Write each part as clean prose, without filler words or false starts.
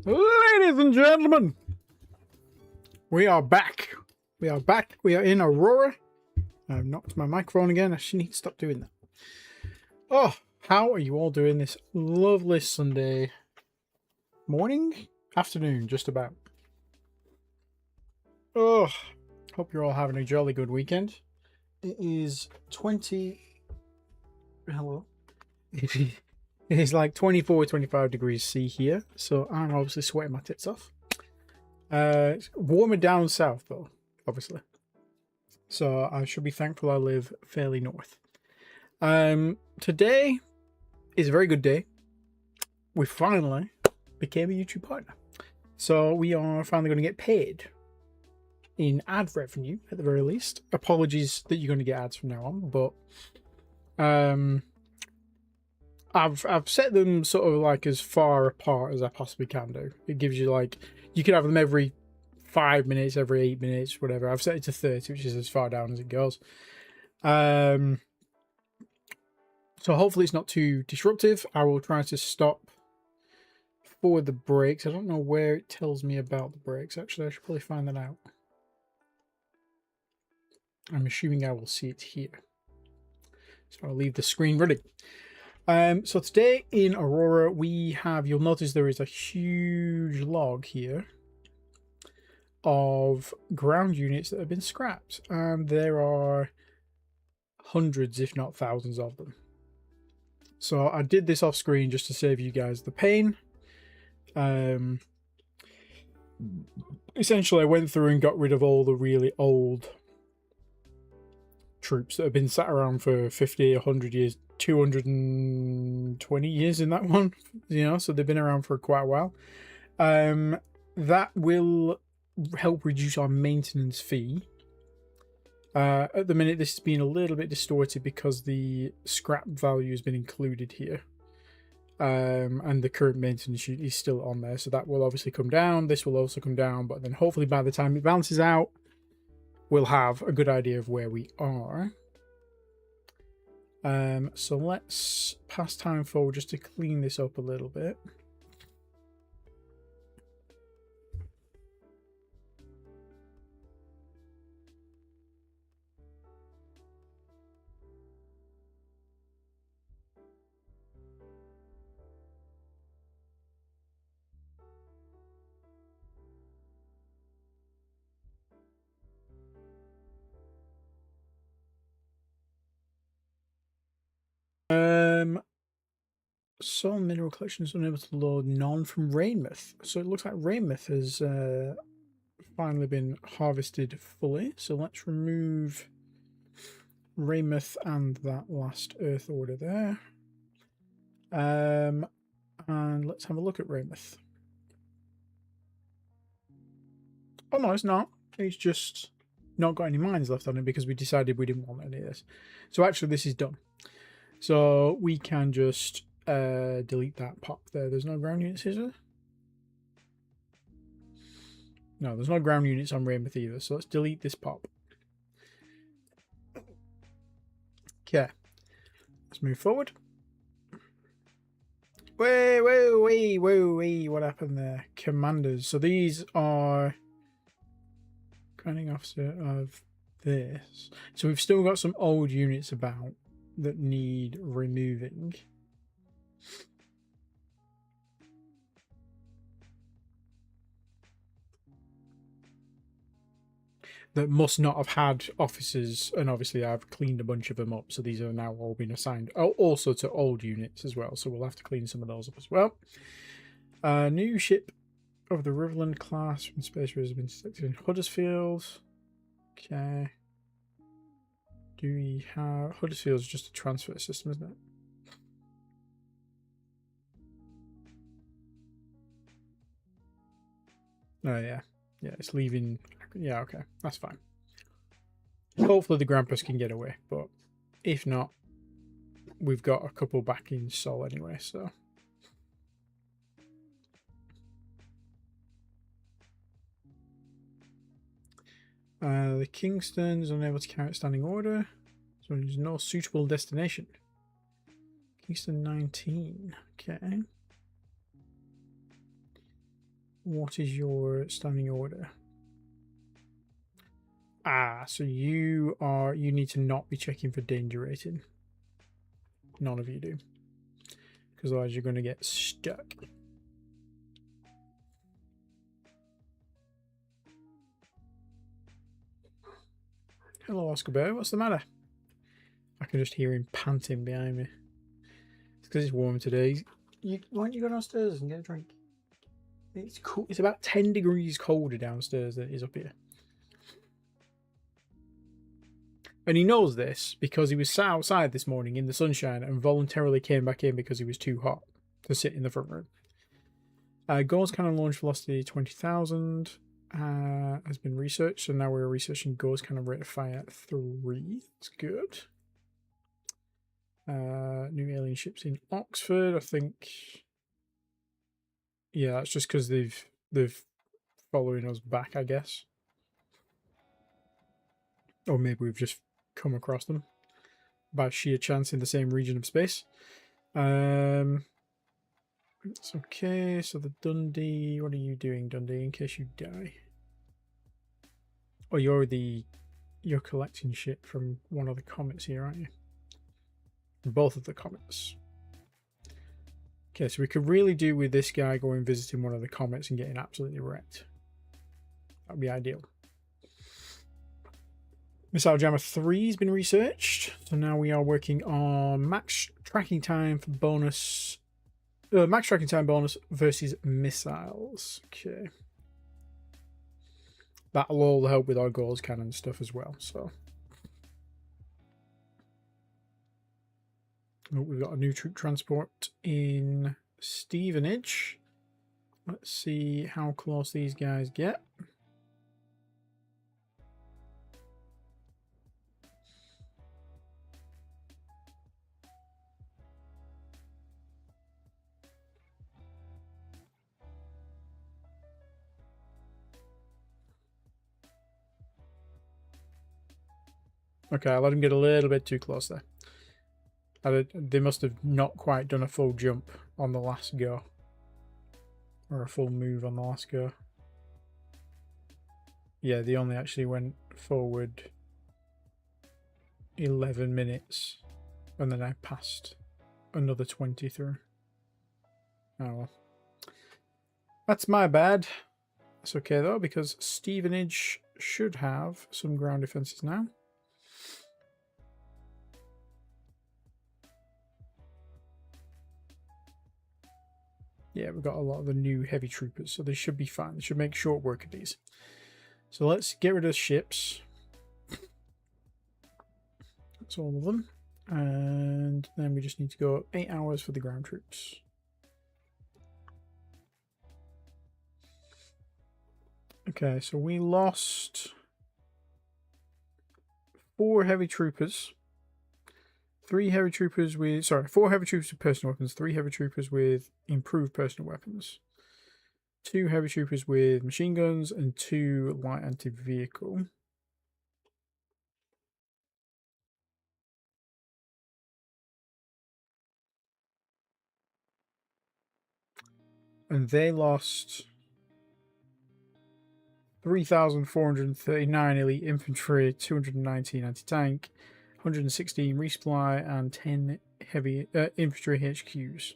Ladies and gentlemen, we are back. We are back. We are in Aurora. I've knocked my microphone again. I should need to stop doing that. Oh, how are you all doing this lovely Sunday morning? Afternoon, just about. Oh, hope you're all having a jolly good weekend. It is 20... Hello? It is like 24, 25 degrees C here, so I'm obviously sweating my tits off. It's warmer down south, though, obviously. So I should be thankful I live fairly north. Today is a very good day. We finally became a YouTube partner. So we are finally going to get paid in ad revenue, at the very least. Apologies that you're going to get ads from now on, but I've set them sort of like as far apart as I possibly can do. It gives you like, you can have them every 5 minutes, every 8 minutes, whatever. I've set it to 30, which is as far down as it goes. So hopefully it's not too disruptive. I will try to stop for the breaks. I don't know where it tells me about the breaks. Actually, I should probably find that out. I'm assuming I will see it here. So I'll leave the screen running. So today in Aurora, we have, you'll notice there is a huge log here of ground units that have been scrapped. And there are hundreds, if not thousands of them. So I did this off screen just to save you guys the pain. Essentially, I went through and got rid of all the really old troops that have been sat around for 50, 100 years, 220 years in that one, you know, so they've been around for quite a while. That will help reduce our maintenance fee. At the minute, this has been a little bit distorted because the scrap value has been included here. And the current maintenance sheet is still on there, so that will obviously come down. This will also come down, but then hopefully by the time it balances out, we'll have a good idea of where we are. So let's pass time forward just to clean this up a little bit. So mineral collection is unable to load none from Rainmouth. So it looks like Rainmouth has finally been harvested fully. So let's remove Rainmouth and that last Earth order there. And let's have a look at Rainmouth. Oh no, it's not. It's just not got any mines left on it because we decided we didn't want any of this. So actually this is done. So we can just delete that pop there. There's no ground units, is there? No, there's no ground units on Rainmouth either. So let's delete this pop. Okay. Let's move forward. Wait. What happened there? Commanders. So these are commanding officer of this. So we've still got some old units about that need removing. That must not have had officers, and obviously I've cleaned a bunch of them up, so these are now all been assigned also to old units as well, so we'll have to clean some of those up as well. New ship of the Riverland class from Space Race has been selected in Huddersfield. Okay. Do we have... Huddersfield's just a transfer system, isn't it? Oh, yeah. Yeah, it's leaving... Yeah, okay. That's fine. Hopefully the Grampus can get away, but if not, we've got a couple back in Sol anyway, so... The Kingston is unable to carry out standing order, so there's no suitable destination. Kingston 19, okay. what is your standing order? Ah, so you need to not be checking for danger rating. None of you do. Because otherwise you're going to get stuck. Hello, Oscar Bear. What's the matter? I can just hear him panting behind me. It's because it's warm today. Why don't you go downstairs and get a drink? It's cool. It's about 10 degrees colder downstairs than it is up here. And he knows this because he was sat outside this morning in the sunshine and voluntarily came back in because he was too hot to sit in the front room. Gauss cannon launch velocity 20,000 has been researched. So now we're researching Gauss cannon rate of fire 3. That's good. New alien ships in Oxford, I think. Yeah, that's just because they've following us back, I guess. Or maybe we've just come across them by sheer chance in the same region of space. It's okay. So the Dundee, what are you doing, Dundee, in case you die? Oh, you're collecting shit from one of the comets here, aren't you? Both of the comets. Okay, so we could really do with this guy going visiting one of the comets and getting absolutely wrecked. That would be ideal. Missile Jammer 3 has been researched. So now we are working on max tracking time for bonus. Max tracking time bonus versus missiles. Okay. That'll all help with our Gauss cannon stuff as well. So. Oh, we've got a new troop transport in Stevenage. Let's see how close these guys get. Okay, I let him get a little bit too close there. They must have not quite done a full jump on the last go. Or a full move on the last go. Yeah, they only actually went forward 11 minutes. And then I passed another 20 through. Oh well. That's my bad. That's okay though, because Stevenage should have some ground defences now. Yeah, we've got a lot of the new heavy troopers, so they should be fine. They should make short work of these. So let's get rid of ships. That's all of them. And then we just need to go 8 hours for the ground troops. Okay, so we lost 4 heavy troopers. 4 heavy troopers with personal weapons, 3 heavy troopers with improved personal weapons, 2 heavy troopers with machine guns, and 2 light anti-vehicle. And they lost 3,439 elite infantry, 219 anti-tank, 116 resupply, and 10 heavy infantry HQs.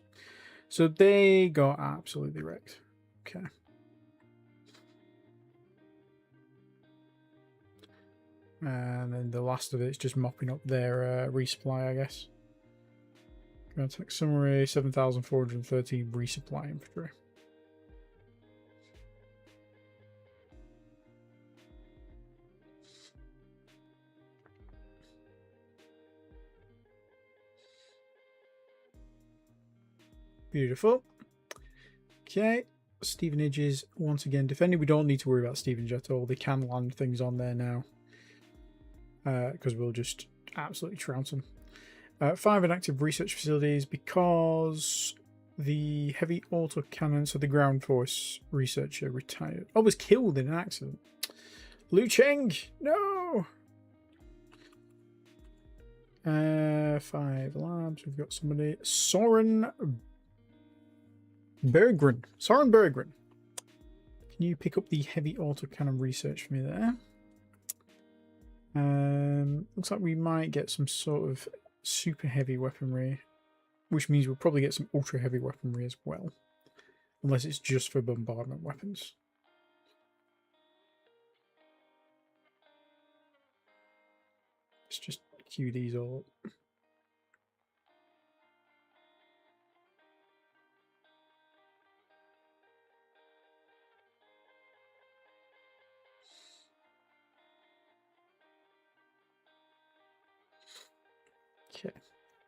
So they got absolutely wrecked. Okay. And then the last of it's just mopping up their resupply, I guess. Ground attack summary, 7,413 resupply infantry. Beautiful. Okay, Stevenage is once again defending. We don't need to worry about Stevenage at all. They can land things on there now. Because we'll just absolutely trounce them. 5 inactive research facilities because the heavy autocannon, so the ground force researcher retired. Oh, was killed in an accident. Lu Cheng, no! 5 labs. We've got somebody. Soren Berggren. Can you pick up the heavy autocannon research for me there? Looks like we might get some sort of super heavy weaponry, which means we'll probably get some ultra heavy weaponry as well, unless it's just for bombardment weapons. Let's just queue these all up.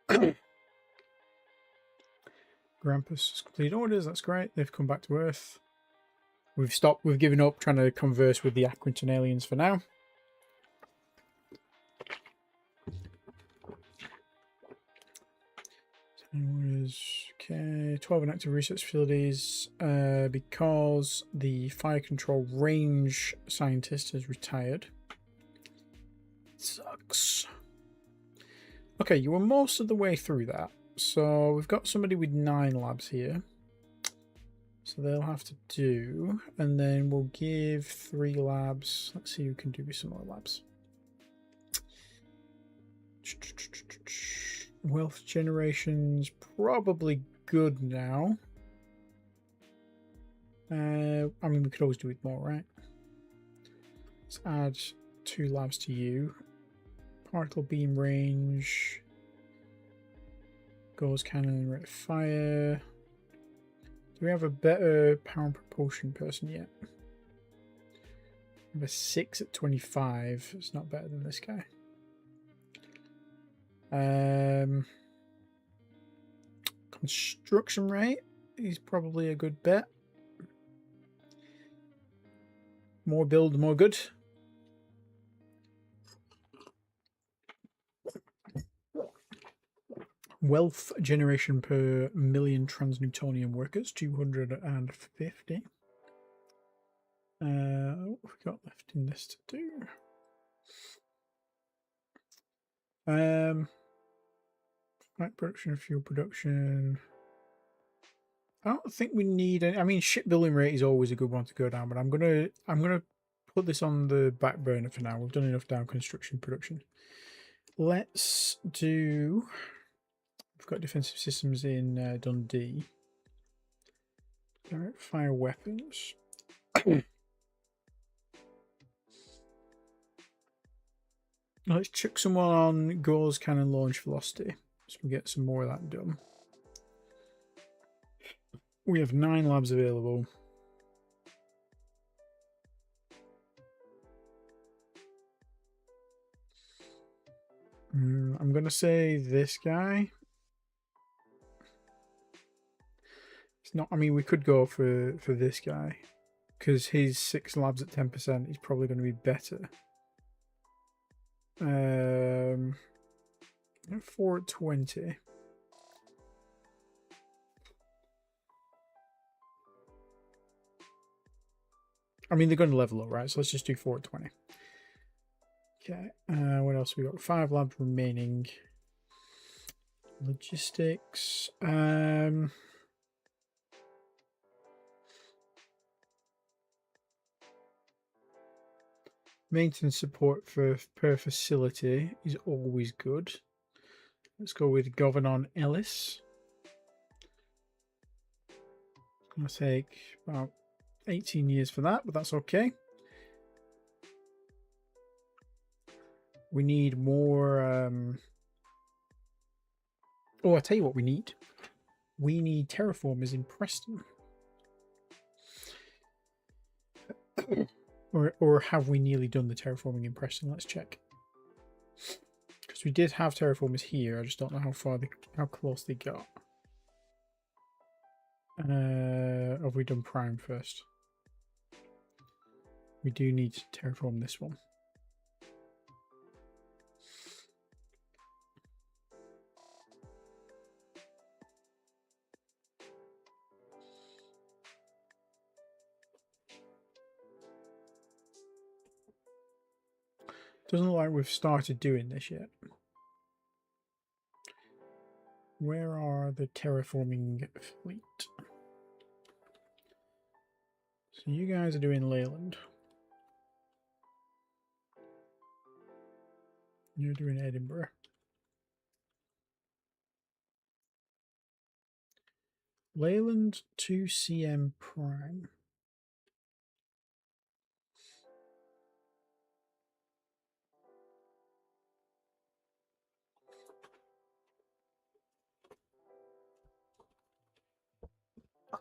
Okay. Grampus has completed orders, that's great. They've come back to Earth. We've given up trying to converse with the Aquinton aliens for now. Okay, 12 inactive research facilities because the fire control range scientist has retired. Sucks. Okay, you were most of the way through that. So we've got somebody with 9 labs here. So they'll have to do, and then we'll give 3 labs. Let's see who can do with some more labs. Wealth generation's probably good now. I mean, we could always do it more, right? Let's add 2 labs to you. Particle beam range. Gauss cannon, rate of fire. Do we have a better power and propulsion person yet? We have a 6 at 25. It's not better than this guy. Construction rate is probably a good bet. More build, more good. Wealth generation per million transnewtonian workers, 250. What have we got left in this to do? Light production, fuel production. I don't think we need any. I mean, shipbuilding rate is always a good one to go down, but I'm gonna put this on the back burner for now. We've done enough down construction production. Let's do. We've got defensive systems in Dundee. Direct fire weapons. Let's chuck someone on Gauss cannon launch velocity, so we get some more of that done. We have 9 labs available. I'm going to say this guy. It's not. I mean, we could go for this guy because his 6 labs at 10% is probably going to be better. 420. I mean, they're going to level up, right? So let's just do 420. Okay. What else we got? 5 labs remaining. Logistics. Maintenance support per facility is always good. Let's go with Governor Ellis. It's going to take about 18 years for that, but that's okay. We need more. Oh, I'll tell you what we need. We need terraformers in Preston. Or have we nearly done the terraforming in Preston? Let's check. Because we did have terraformers here. I just don't know how close they got. Have we done Prime first? We do need to terraform this one. Doesn't look like we've started doing this yet. Where are the terraforming fleet? So you guys are doing Leyland. You're doing Edinburgh. Leyland to CM Prime.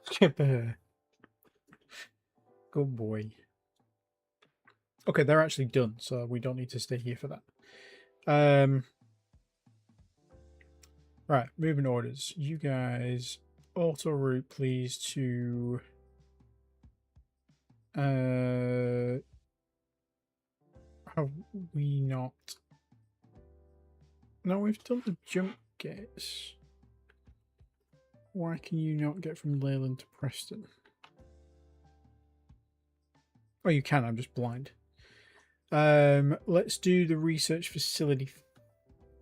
Skipper. Good boy. Okay, they're actually done, so we don't need to stay here for that. Right, moving orders. You guys auto route, please, to have we not? No, we've done the jump gates. Why can you not get from Leyland to Preston? Oh, you can. I'm just blind. Let's do the research facility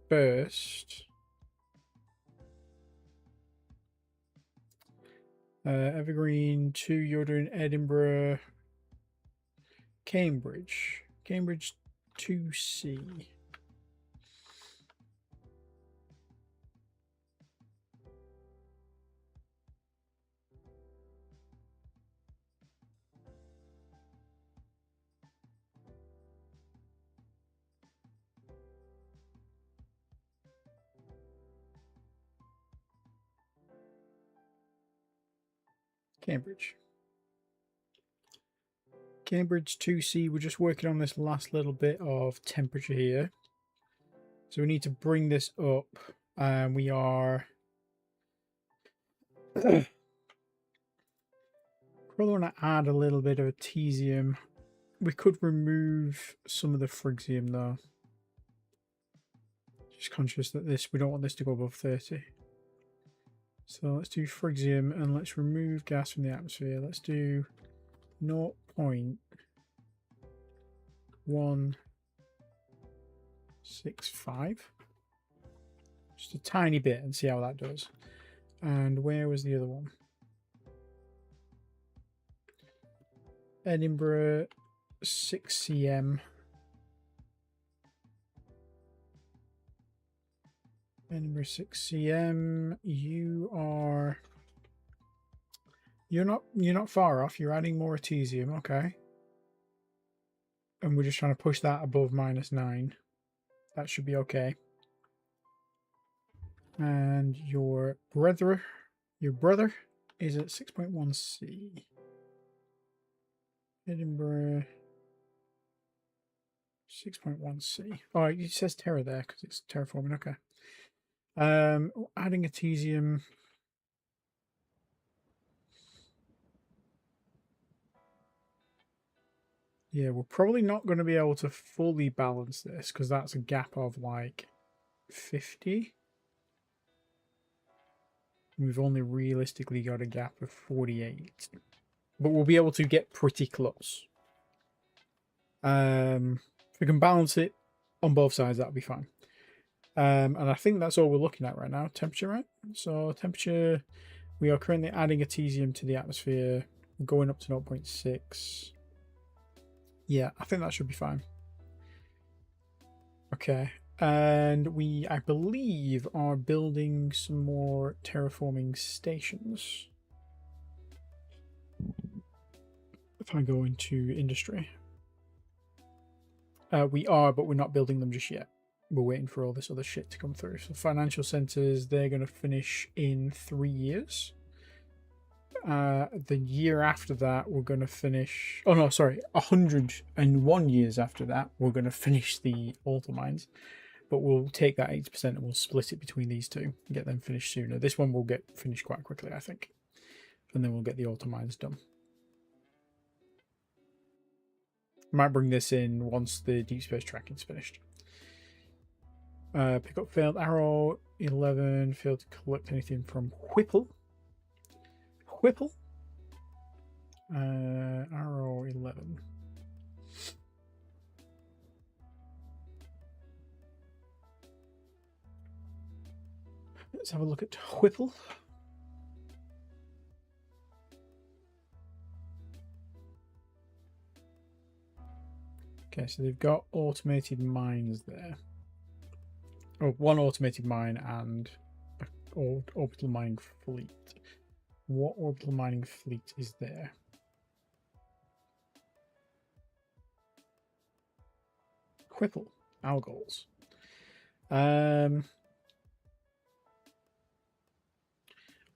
first. Evergreen 2, you're doing Edinburgh. Cambridge. Cambridge 2C. Cambridge. Cambridge 2C, we're just working on this last little bit of temperature here. So we need to bring this up. We are... probably want to add a little bit of Artesium. We could remove some of the Phrygium though. Just conscious that we don't want this to go above 30. So let's do Phrygium and let's remove gas from the atmosphere. Let's do 0.165. Just a tiny bit and see how that does. And where was the other one? Edinburgh 6 cm. Edinburgh 6 cm. You're not far off. You're adding more Artesium, okay. And we're just trying to push that above -9. That should be okay. And your brother is at 6.1C. Edinburgh 6.1C. Oh, it says Terra there because it's terraforming. Okay. Adding Artesium. Yeah, we're probably not going to be able to fully balance this because that's a gap of like 50. We've only realistically got a gap of 48. But we'll be able to get pretty close. If we can balance it on both sides, that'll be fine. And I think that's all we're looking at right now. Temperature, right? So temperature, we are currently adding Artesium to the atmosphere, going up to 0.6. Yeah, I think that should be fine. Okay. And we, I believe, are building some more terraforming stations. If I go into industry. We are, but we're not building them just yet. We're waiting for all this other shit to come through. So financial centers, they're going to finish in 3 years. The year after that, we're going to finish... Oh, no, sorry. 101 years after that, we're going to finish the altar mines. But we'll take that 80% and we'll split it between these two and get them finished sooner. This one will get finished quite quickly, I think. And then we'll get the altar mines done. Might bring this in once the deep space tracking's finished. Pick up failed arrow 11. Failed to collect anything from Whipple. Arrow 11. Let's have a look at Whipple. Okay, so they've got automated mines there. Oh, one automated mine and an orbital mining fleet. What orbital mining fleet is there? Quipple, Algols. I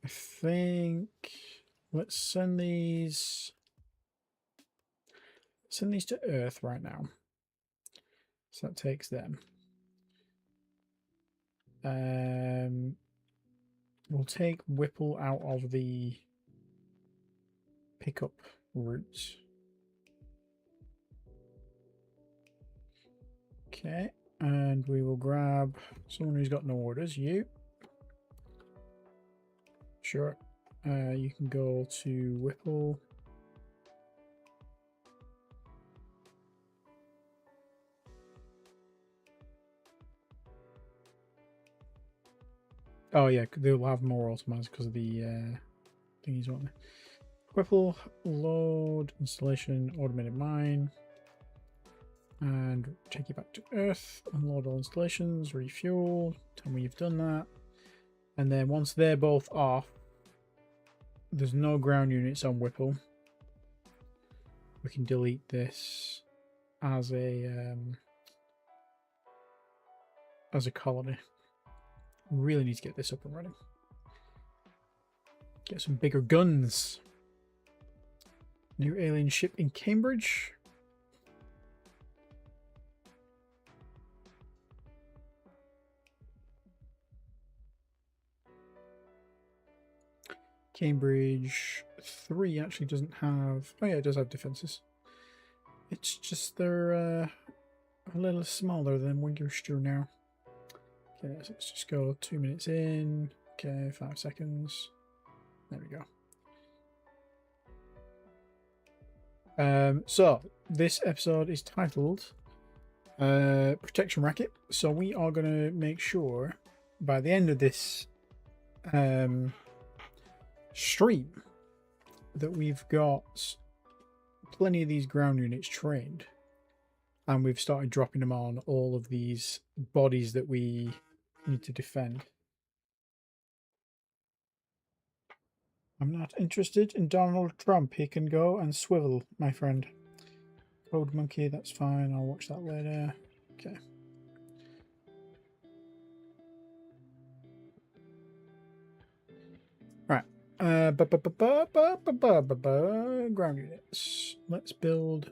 think let's send these to Earth right now. So that takes them. We'll take Whipple out of the pickup route. Okay, and we will grab someone who's got no orders. You. Sure. You can go to Whipple. Oh yeah, they'll have more automats because of the thingies, won't they? Whipple, load, installation, automated mine. And take you back to Earth, unload all installations, refuel, tell me you've done that. And then once they're both off, there's no ground units on Whipple. We can delete this as a colony. Really need to get this up and running. Get some bigger guns. New alien ship in Cambridge. Cambridge 3 actually doesn't have... Oh yeah, it does have defences. It's just they're a little smaller than Winchester now. Okay, so let's just go 2 minutes in. Okay, 5 seconds. There we go. So this episode is titled Protection Racket. So we are going to make sure by the end of this stream that we've got plenty of these ground units trained, and we've started dropping them on all of these bodies that we need to defend. I'm not interested in Donald Trump. He can go and swivel, my friend. Code Monkey, that's fine. I'll watch that later. Okay. Right. Ground units. Let's build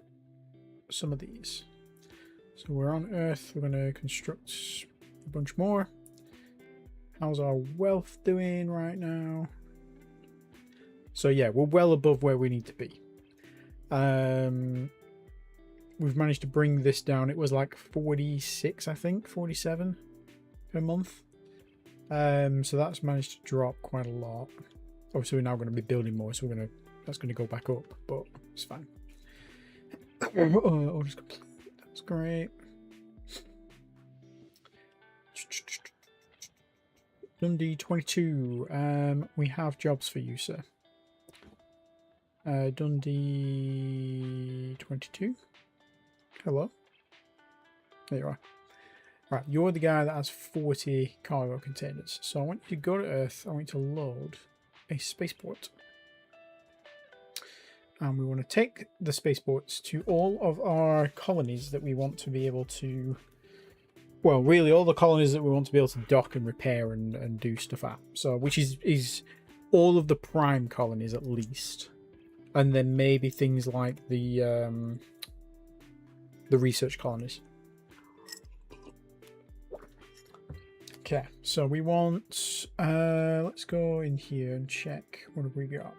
some of these. So we're on Earth. We're going to construct a bunch more. How's our wealth doing right now? So yeah, we're well above where we need to be. We've managed to bring this down. It was like 46, I think, 47 per month. So that's managed to drop quite a lot. Obviously, we're now going to be building more, so that's going to go back up, but it's fine. Orders complete. That's great. Dundee 22. We have jobs for you, sir. Dundee 22. Hello. There you are. Right, you're the guy that has 40 cargo containers. So I want you to go to Earth. I want you to load a spaceport. And we want to take the spaceports to all of our colonies that we want to be able to... Well, really, all the colonies that we want to be able to dock and repair and do stuff at. So, which is all of the prime colonies at least. And then maybe things like the research colonies. Okay, so we want... let's go in here and check. What have we got?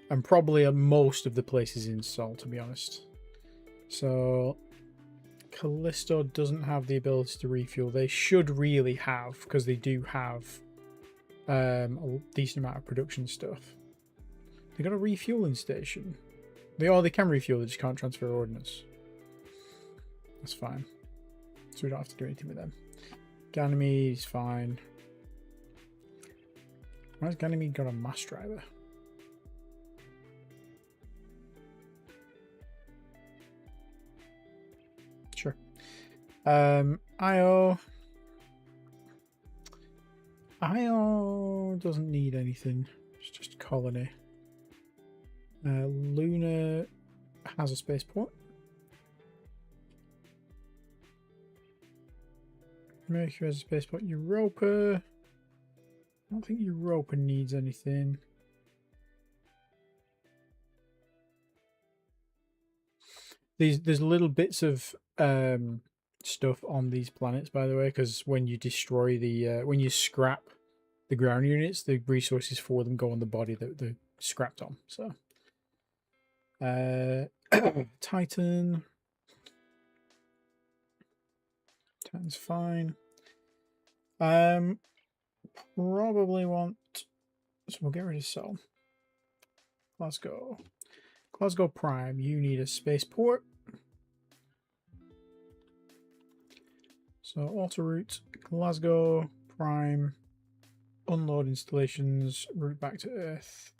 And probably most of the places in Sol, to be honest. So... Callisto doesn't have the ability to refuel. They should really have, because they do have a decent amount of production stuff. They got a refueling station. They can refuel, they just can't transfer ordnance. That's fine. So we don't have to do anything with them. Ganymede is fine. Why has Ganymede got a mass driver? 'Cause Io doesn't need anything. It's just a colony. Luna has a spaceport. Mercury has a spaceport. Europa. I don't think Europa needs anything. There's little bits of stuff on these planets, by the way, because when you destroy the when you scrap the ground units, the resources for them go on the body that they're scrapped on. So Titan's fine. Probably want, so we'll get rid of Sol. Glasgow Prime, you need a spaceport. So auto route Glasgow Prime, unload installations, route back to Earth,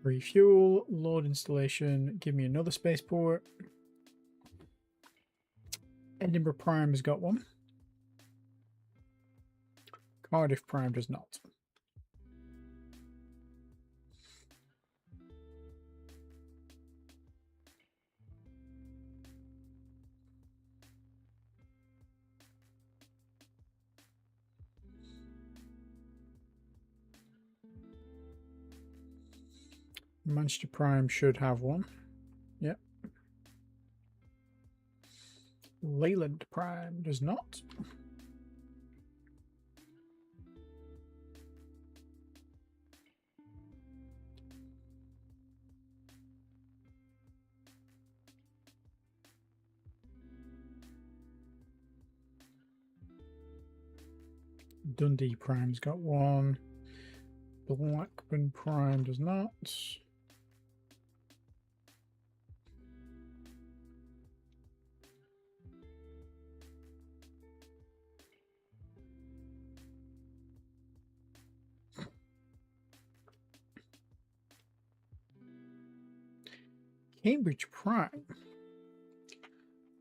refuel, load installation, give me another spaceport. Edinburgh Prime has got one. Cardiff Prime does not. Manchester Prime should have one. Yep. Leyland Prime does not. Dundee Prime's got one. Blackburn Prime does not. Cambridge Prime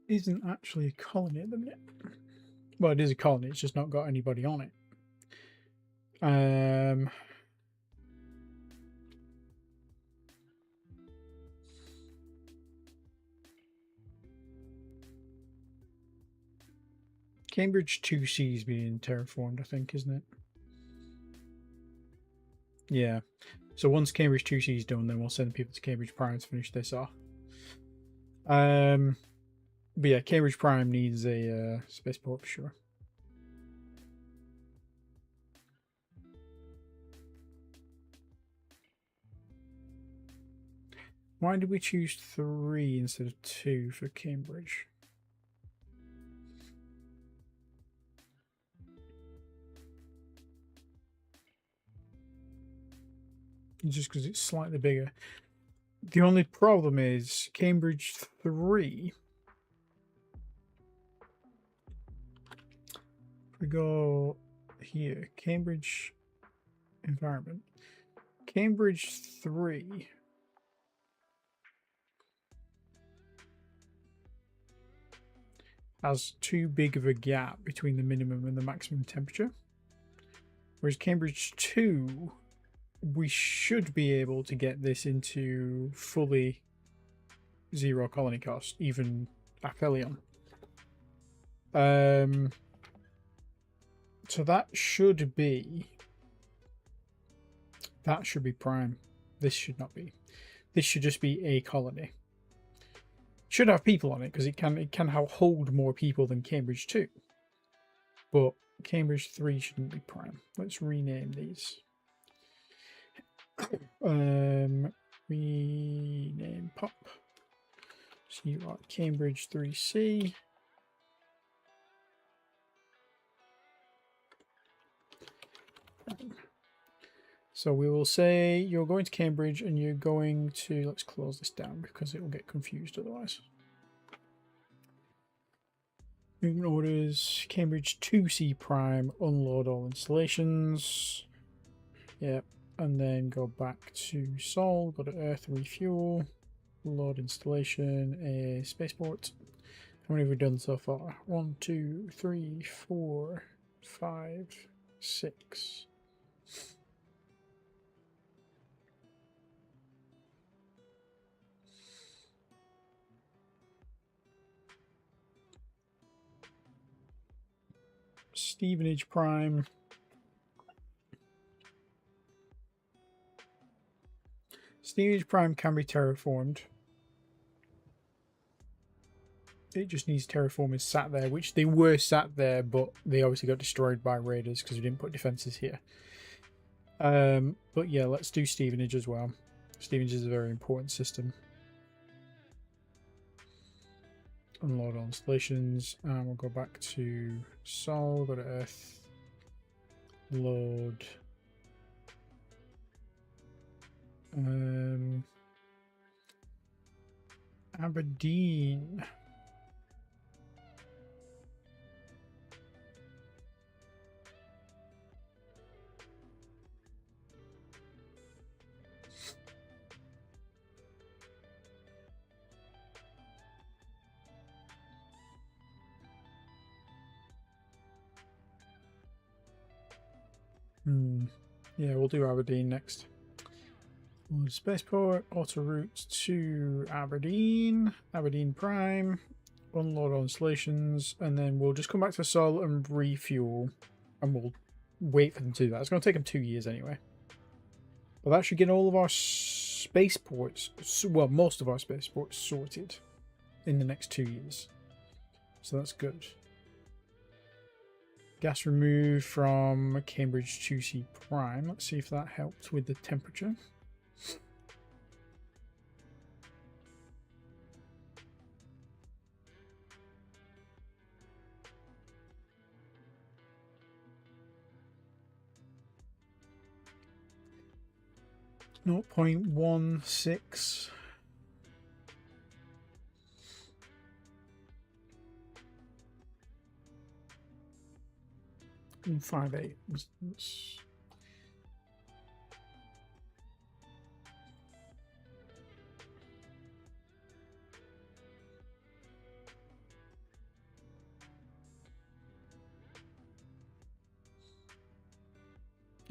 isn't actually a colony at the minute. Well, it is a colony, it's just not got anybody on it. Cambridge 2C is being terraformed, I think, isn't it? Yeah. So once Cambridge 2C is done, then we'll send people to Cambridge Prime to finish this off. But yeah, Cambridge Prime needs a spaceport for sure. Why did we choose 3 instead of 2 for Cambridge? Just because it's slightly bigger. The only problem is Cambridge 3. If we go here, Cambridge environment. Cambridge 3 has too big of a gap between the minimum and the maximum temperature. Whereas Cambridge 2, we should be able to get this into fully 0 colony cost, even Aphelion. So that should be prime. This should not be. This should just be a colony. Should have people on it because it can hold more people than Cambridge 2. But Cambridge 3 shouldn't be prime. Let's rename these. Rename pop. So you are Cambridge 3C. So we will say you're going to Cambridge and you're going to, let's close this down because it will get confused otherwise. Movement orders, Cambridge 2C prime, unload all installations. Yep, and then go back to Sol, go to Earth, refuel, load installation, a spaceport. How many have we done so far? 1, 2, 3, 4, 5, 6. Stevenage Prime. Stevenage Prime can be terraformed. It just needs terraformers sat there, which they were sat there, but they obviously got destroyed by raiders because we didn't put defenses here. But yeah, let's do Stevenage as well. Stevenage is a very important system. Unload all installations, and we'll go back to Sol, go to Earth, load. Aberdeen. Yeah, we'll do Aberdeen next. Spaceport, auto route to Aberdeen, Aberdeen Prime, unload all installations, and then we'll just come back to Sol and refuel, and we'll wait for them to do that. It's going to take them 2 years anyway. But that should get all of our spaceports, well, most of our spaceports sorted in the next 2 years. So that's good. Gas removed from Cambridge 2C Prime. Let's see if that helped with the temperature. Zero 0.16. And 5.8.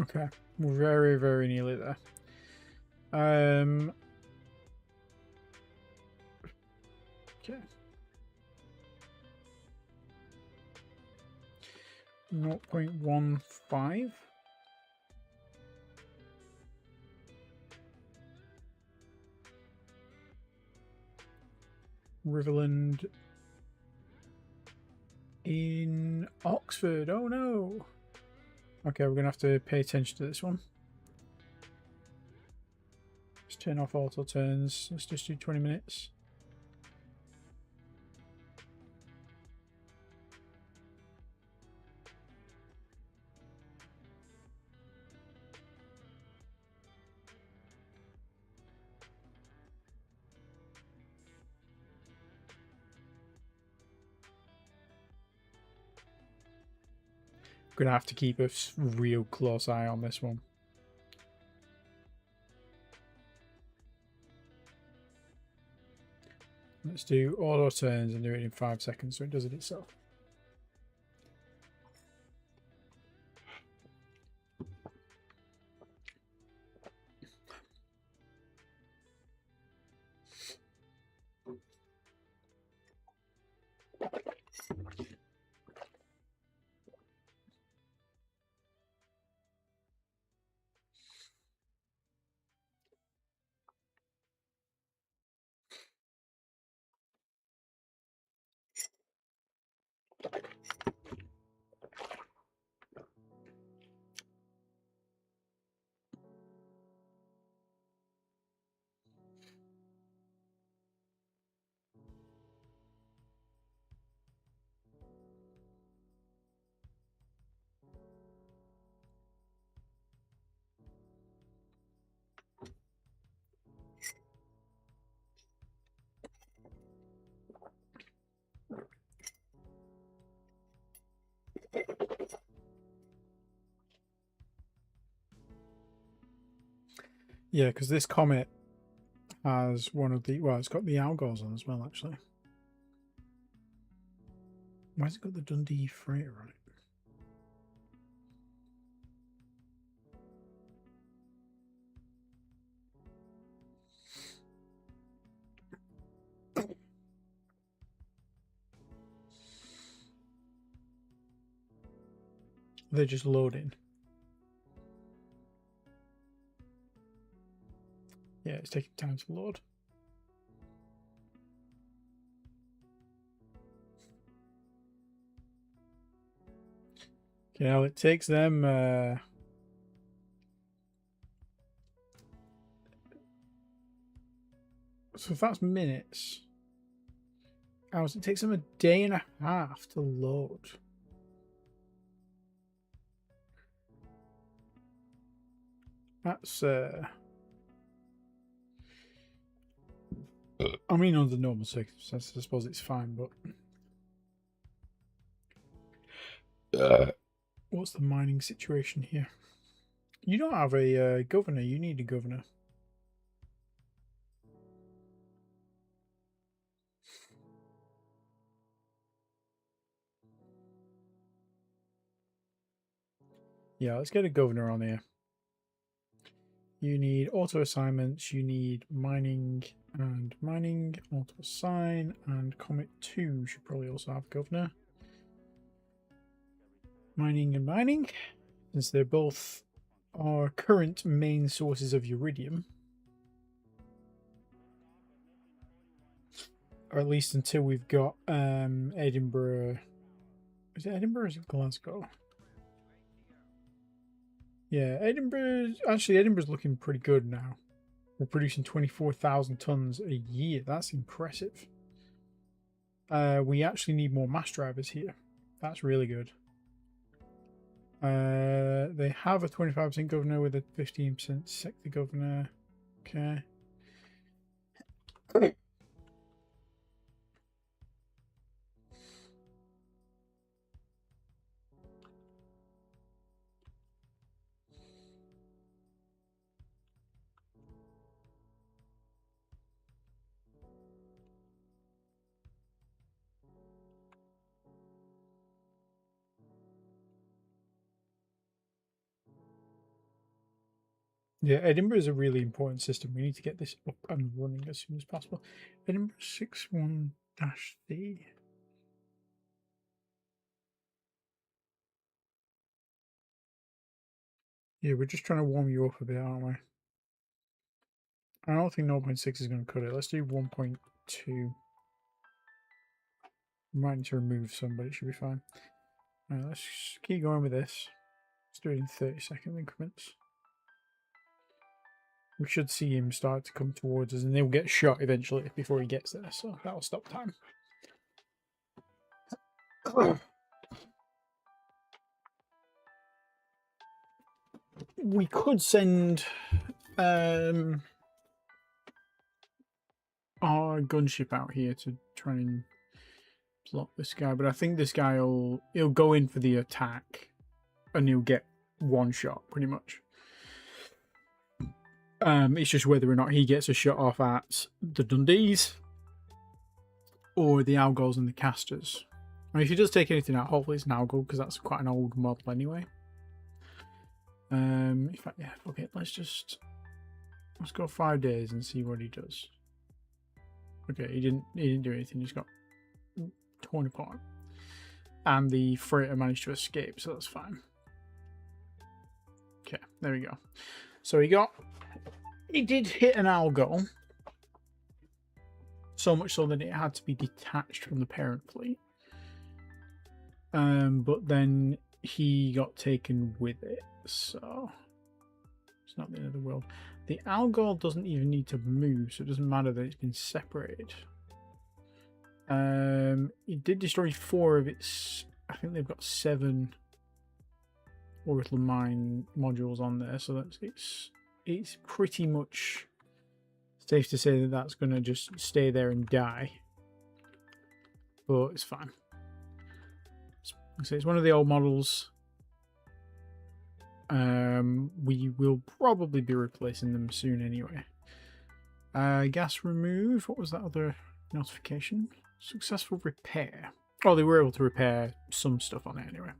Okay, we're very, very nearly there. 0.15. Riverland in Oxford. Oh no. Okay, we're going to have to pay attention to this one. Let's turn off auto turns. Let's just do 20 minutes. Gonna have to keep a real close eye on this one. Let's do auto turns and do it in 5 seconds so it does it itself. Yeah, because this comet has one of the, well, it's got the Algors on as well, actually. Why's it got the Dundee freighter on it? They're just loading. Yeah, it's taking time to load. Okay, now it takes them so if that's minutes, hours, it takes them a day and a half to load. That's I mean, under normal circumstances, I suppose it's fine, but what's the mining situation here? You don't have a governor. You need a governor. Yeah, let's get a governor on here. You need auto assignments. You need mining and mining, auto assign, and Comet 2 should probably also have governor. Mining and mining, since they're both our current main sources of uridium. Or at least until we've got Edinburgh. Is it Edinburgh or is it Glasgow? Yeah, Edinburgh's looking pretty good now. We're producing 24,000 tons a year. That's impressive. We actually need more mass drivers here. That's really good. They have a 25% governor with a 15% sector governor. Okay. Yeah, Edinburgh is a really important system. We need to get this up and running as soon as possible. Edinburgh 61-C. Yeah, we're just trying to warm you up a bit, aren't we? I don't think 0.6 is going to cut it. Let's do 1.2. Might need to remove some, but it should be fine. Right, let's keep going with this. Let's do it in 30-second increments. We should see him start to come towards us, and he'll get shot eventually before he gets there, so that'll stop time. We could send our gunship out here to try and block this guy, but I think this guy he'll go in for the attack, and he'll get one shot pretty much. It's just whether or not he gets a shot off at the Dundees or the Algors and the Casters. I mean, if he does take anything out, hopefully it's an Algor because that's quite an old model anyway. In fact, yeah, okay, let's go 5 days and see what he does. Okay, he didn't do anything. He's got torn apart, and the freighter managed to escape, so that's fine. Okay, there we go. So he did hit an Algor, so much so that it had to be detached from the parent fleet. But then he got taken with it, so it's not the end of the world. The Algor doesn't even need to move, so it doesn't matter that it's been separated. It did destroy 4 of its. I think they've got 7 orbital mine modules on there, so it's pretty much safe to say that that's going to just stay there and die. But it's fine. So it's one of the old models. We will probably be replacing them soon anyway. Gas remove. What was that other notification? Successful repair. Oh, they were able to repair some stuff on it anyway.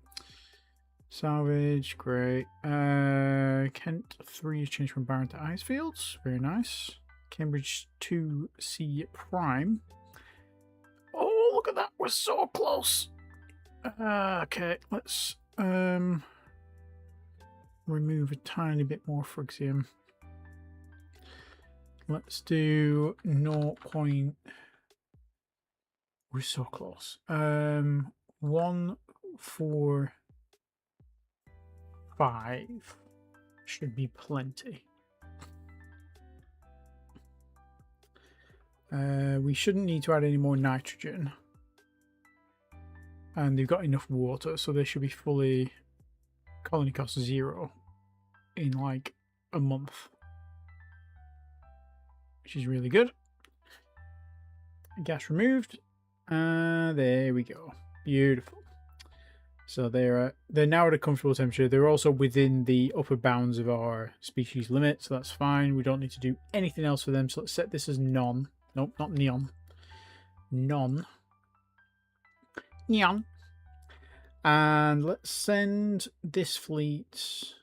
Salvage, great. Kent 3 is changed from Barren to Ice Fields. Very nice. Cambridge 2C Prime. Oh, look at that. We're so close. Okay, let's remove a tiny bit more Phrygium. Let's do 0. We're so close. 1, 4, 5 should be plenty. We shouldn't need to add any more nitrogen. And they've got enough water, so they should be fully colony cost 0 in like a month. Which is really good. Gas removed. There we go. Beautiful. So they're now at a comfortable temperature. They're also within the upper bounds of our species limit, so that's fine. We don't need to do anything else for them. So let's set this as none. Nope, not neon. None. Neon. And let's send this fleet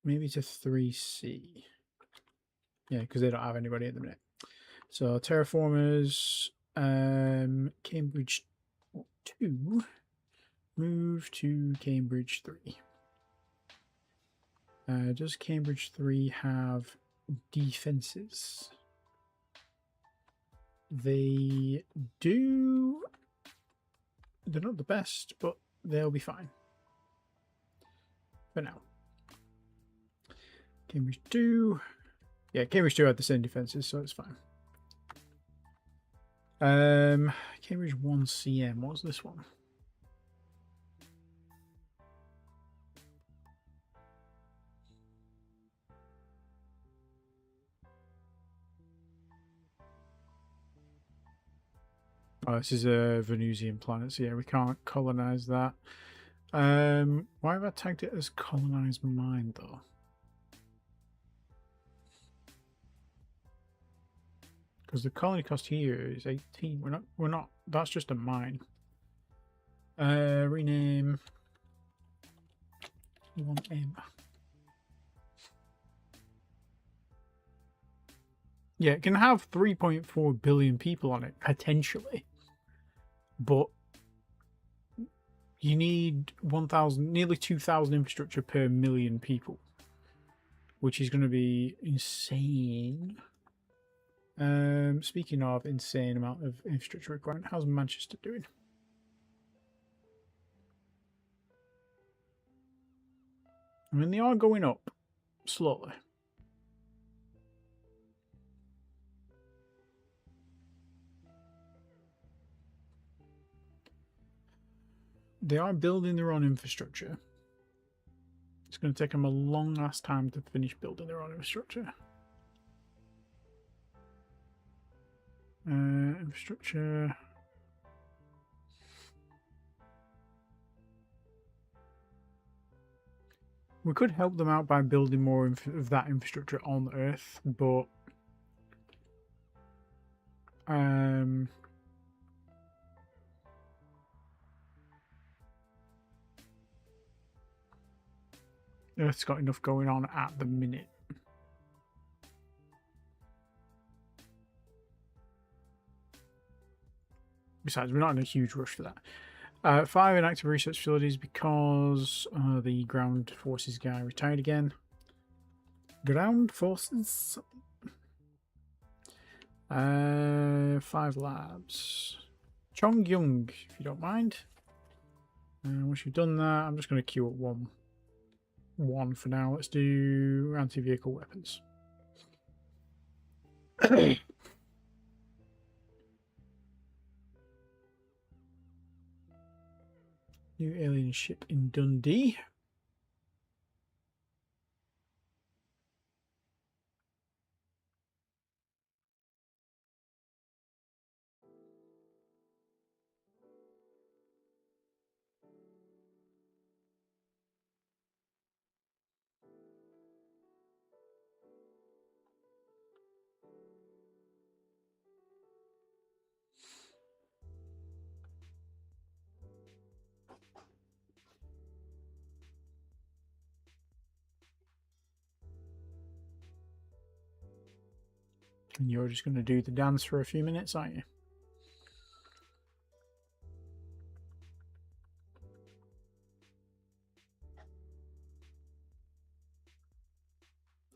maybe to 3C. Yeah, because they don't have anybody at the minute. So terraformers, Cambridge 2, move to Cambridge 3. Does Cambridge 3 have defenses? They do. They're not the best, but they'll be fine for now. Cambridge 2. Yeah, Cambridge 2 had the same defenses, so it's fine. Cambridge 1 CM. What's this one? Oh, this is a Venusian planet, so yeah, we can't colonize that. Why have I tagged it as colonize mine though? Because the colony cost here is 18. We're not. That's just a mine. Rename 1M. Yeah, it can have 3.4 billion people on it potentially, but you need 1,000, nearly 2,000 infrastructure per million people, which is going to be insane. Speaking of insane amount of infrastructure requirement, how's Manchester doing? I mean, they are going up slowly. They are building their own infrastructure. It's going to take them a long ass time to finish building their own infrastructure. Infrastructure. We could help them out by building more of that infrastructure on Earth, but Earth's got enough going on at the minute. Besides, we're not in a huge rush for that. 5 inactive research facilities because the ground forces guy retired again. Ground forces. 5 labs. Chong Young, if you don't mind. Once you've done that, I'm just going to queue up one for now. Let's do anti-vehicle weapons. New alien ship in Dundee. And you're just going to do the dance for a few minutes, aren't you?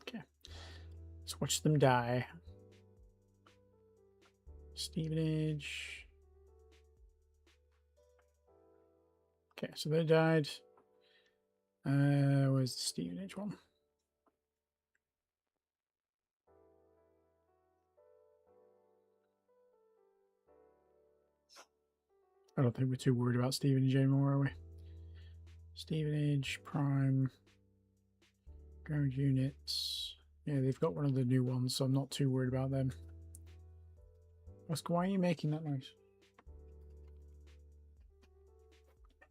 Okay. Let's watch them die. Stevenage. Okay, so they died. Where's the Stevenage one? I don't think we're too worried about Stevenage anymore, are we? Stevenage, Prime, ground units. Yeah, they've got one of the new ones, so I'm not too worried about them. Oscar, why are you making that noise?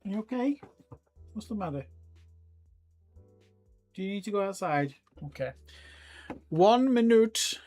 Are you okay? What's the matter? Do you need to go outside? Okay. 1 minute.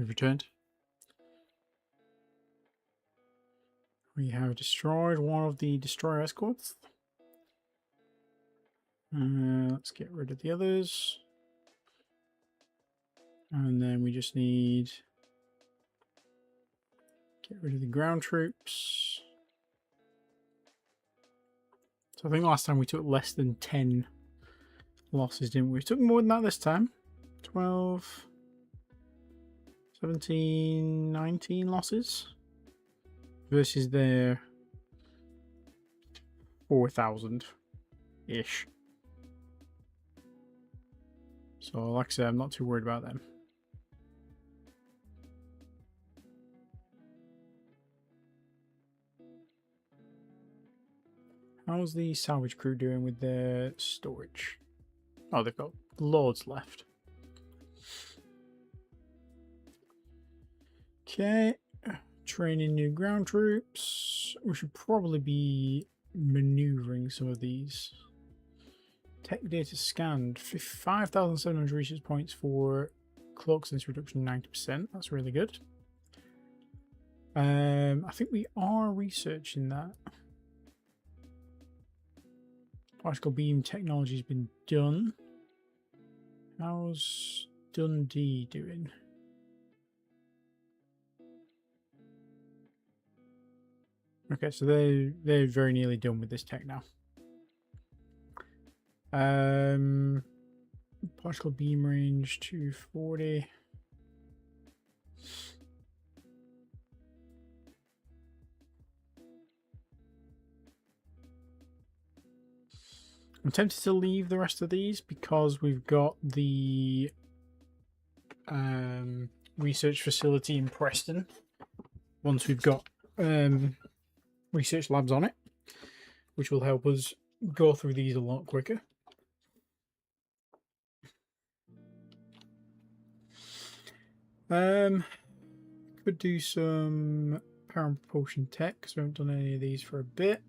we've returned. We have destroyed one of the destroyer escorts. Let's get rid of the others. And then we just need get rid of the ground troops. So I think last time we took less than 10 losses, didn't we? We took more than that this time. 12, 17, 19 losses versus their 4,000-ish. So like I said, I'm not too worried about them. How's the salvage crew doing with their storage? Oh, they've got loads left. Okay, training new ground troops. We should probably be maneuvering some of these. Tech data scanned. 5,700 research points for cloak sense reduction 90%. That's really good. I think we are researching that. Particle beam technology has been done. How's Dundee doing? Okay, so they're very nearly done with this tech now. Particle beam range 240. I'm tempted to leave the rest of these because we've got the research facility in Preston. Once we've got research labs on it, which will help us go through these a lot quicker. Could do some power and propulsion tech because we haven't done any of these for a bit.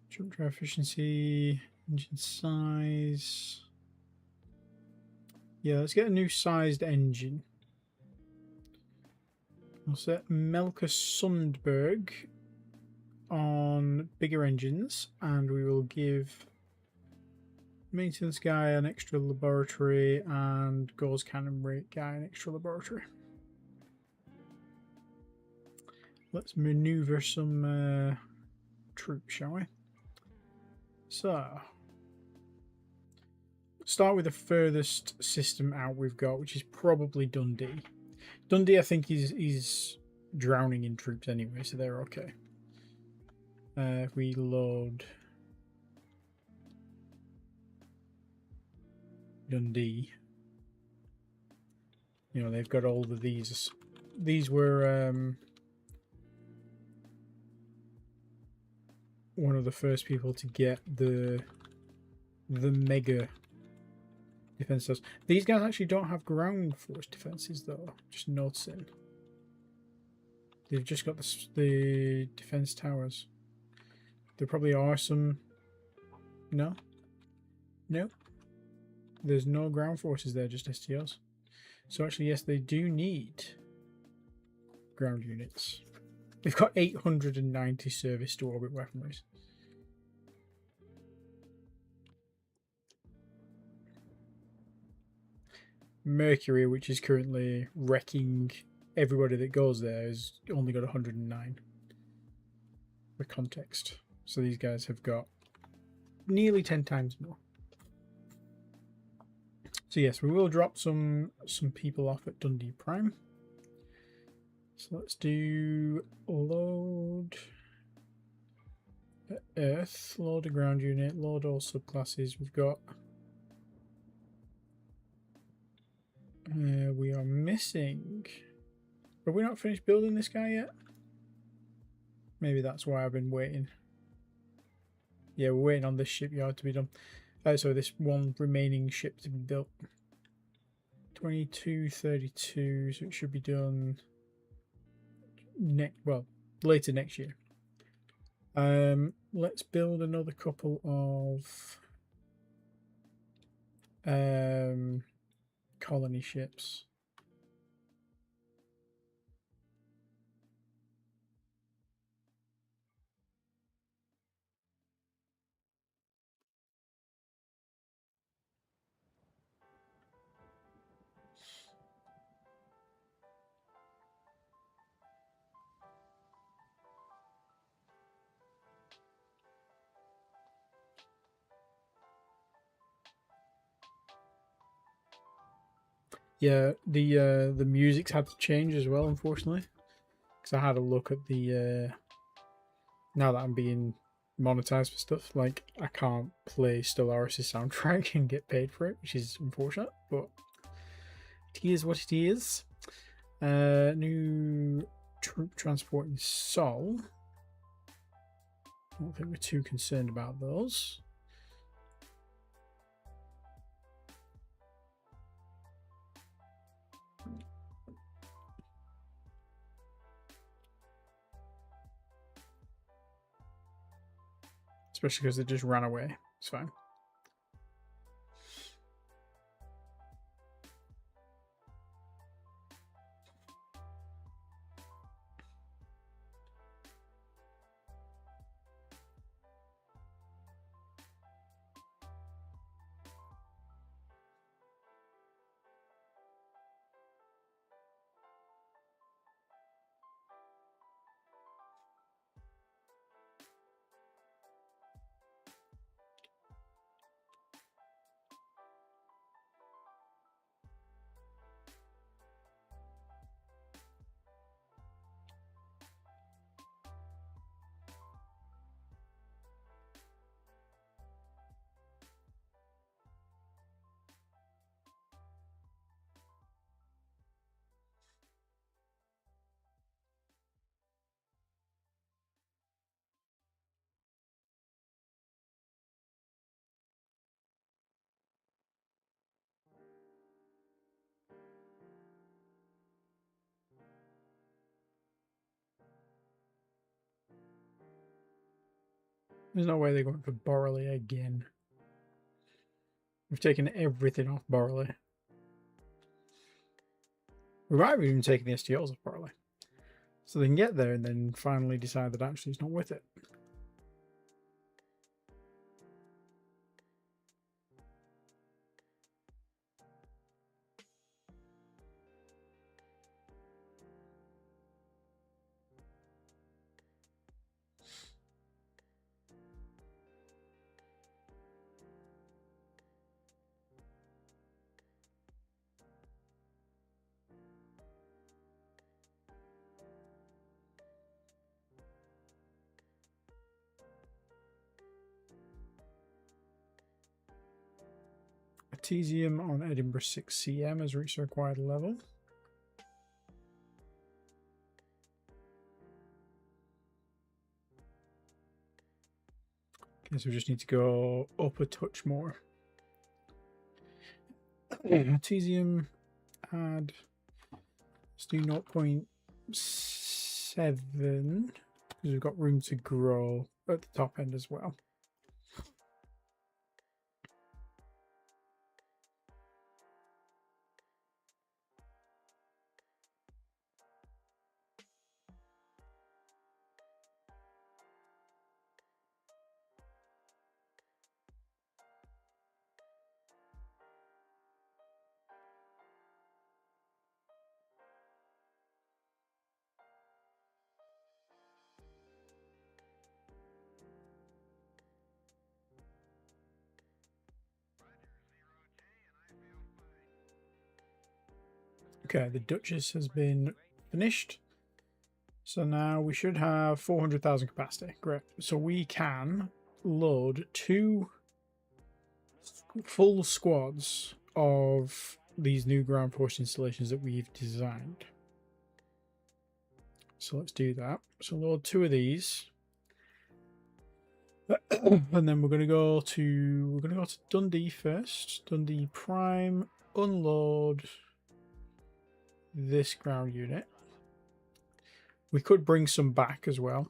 Jump drive efficiency, engine size. Yeah, let's get a new sized engine. We'll set Melker Sundberg on bigger engines, and we will give maintenance guy an extra laboratory and gauze cannon rate guy an extra laboratory. Let's maneuver some troops, shall we? So, start with the furthest system out we've got, which is probably Dundee. Dundee, I think, is drowning in troops anyway, so they're okay. If we load Dundee, you know, they've got all of these. These were one of the first people to get the mega defenses. These guys actually don't have ground force defenses though. Just noticing. They've just got the defense towers. There probably are some. No. Nope. There's no ground forces there, just STOs. So actually, yes, they do need ground units. They've got 890 service to orbit weaponries. Mercury, which is currently wrecking everybody that goes there, has only got 109 for context. So these guys have got nearly 10 times more. So yes, we will drop some people off at Dundee Prime. So let's do load Earth, load a ground unit, load all subclasses. We've got we are missing. Have we not finished building this guy yet? Maybe that's why I've been waiting. Yeah, we're waiting on this shipyard to be done. So this one remaining ship to be built. 2232, so it should be done later next year. Let's build another couple of colony ships. Yeah, the music's had to change as well, unfortunately, because I had a look at the now that I'm being monetized for stuff, like I can't play Stellaris' soundtrack and get paid for it, which is unfortunate, but it is what it is. New troop transporting Sol. I don't think we're too concerned about those. Especially because they just ran away. It's fine. There's no way they're going for Borley again. We've taken everything off Borley. We might have even taken the STLs off Borley. So they can get there and then finally decide that actually it's not worth it. Artesium on Edinburgh 6 CM has reached the required level. Okay, so we just need to go up a touch more. Artesium add, let's do 0.7 because we've got room to grow at the top end as well. Okay, the Duchess has been finished. So now we should have 400,000 capacity. Great. So we can load 2 full squads of these new ground force installations that we've designed. So let's do that. So load 2 of these. And then we're gonna go to Dundee first. Dundee Prime, unload this ground unit. We could bring some back as well,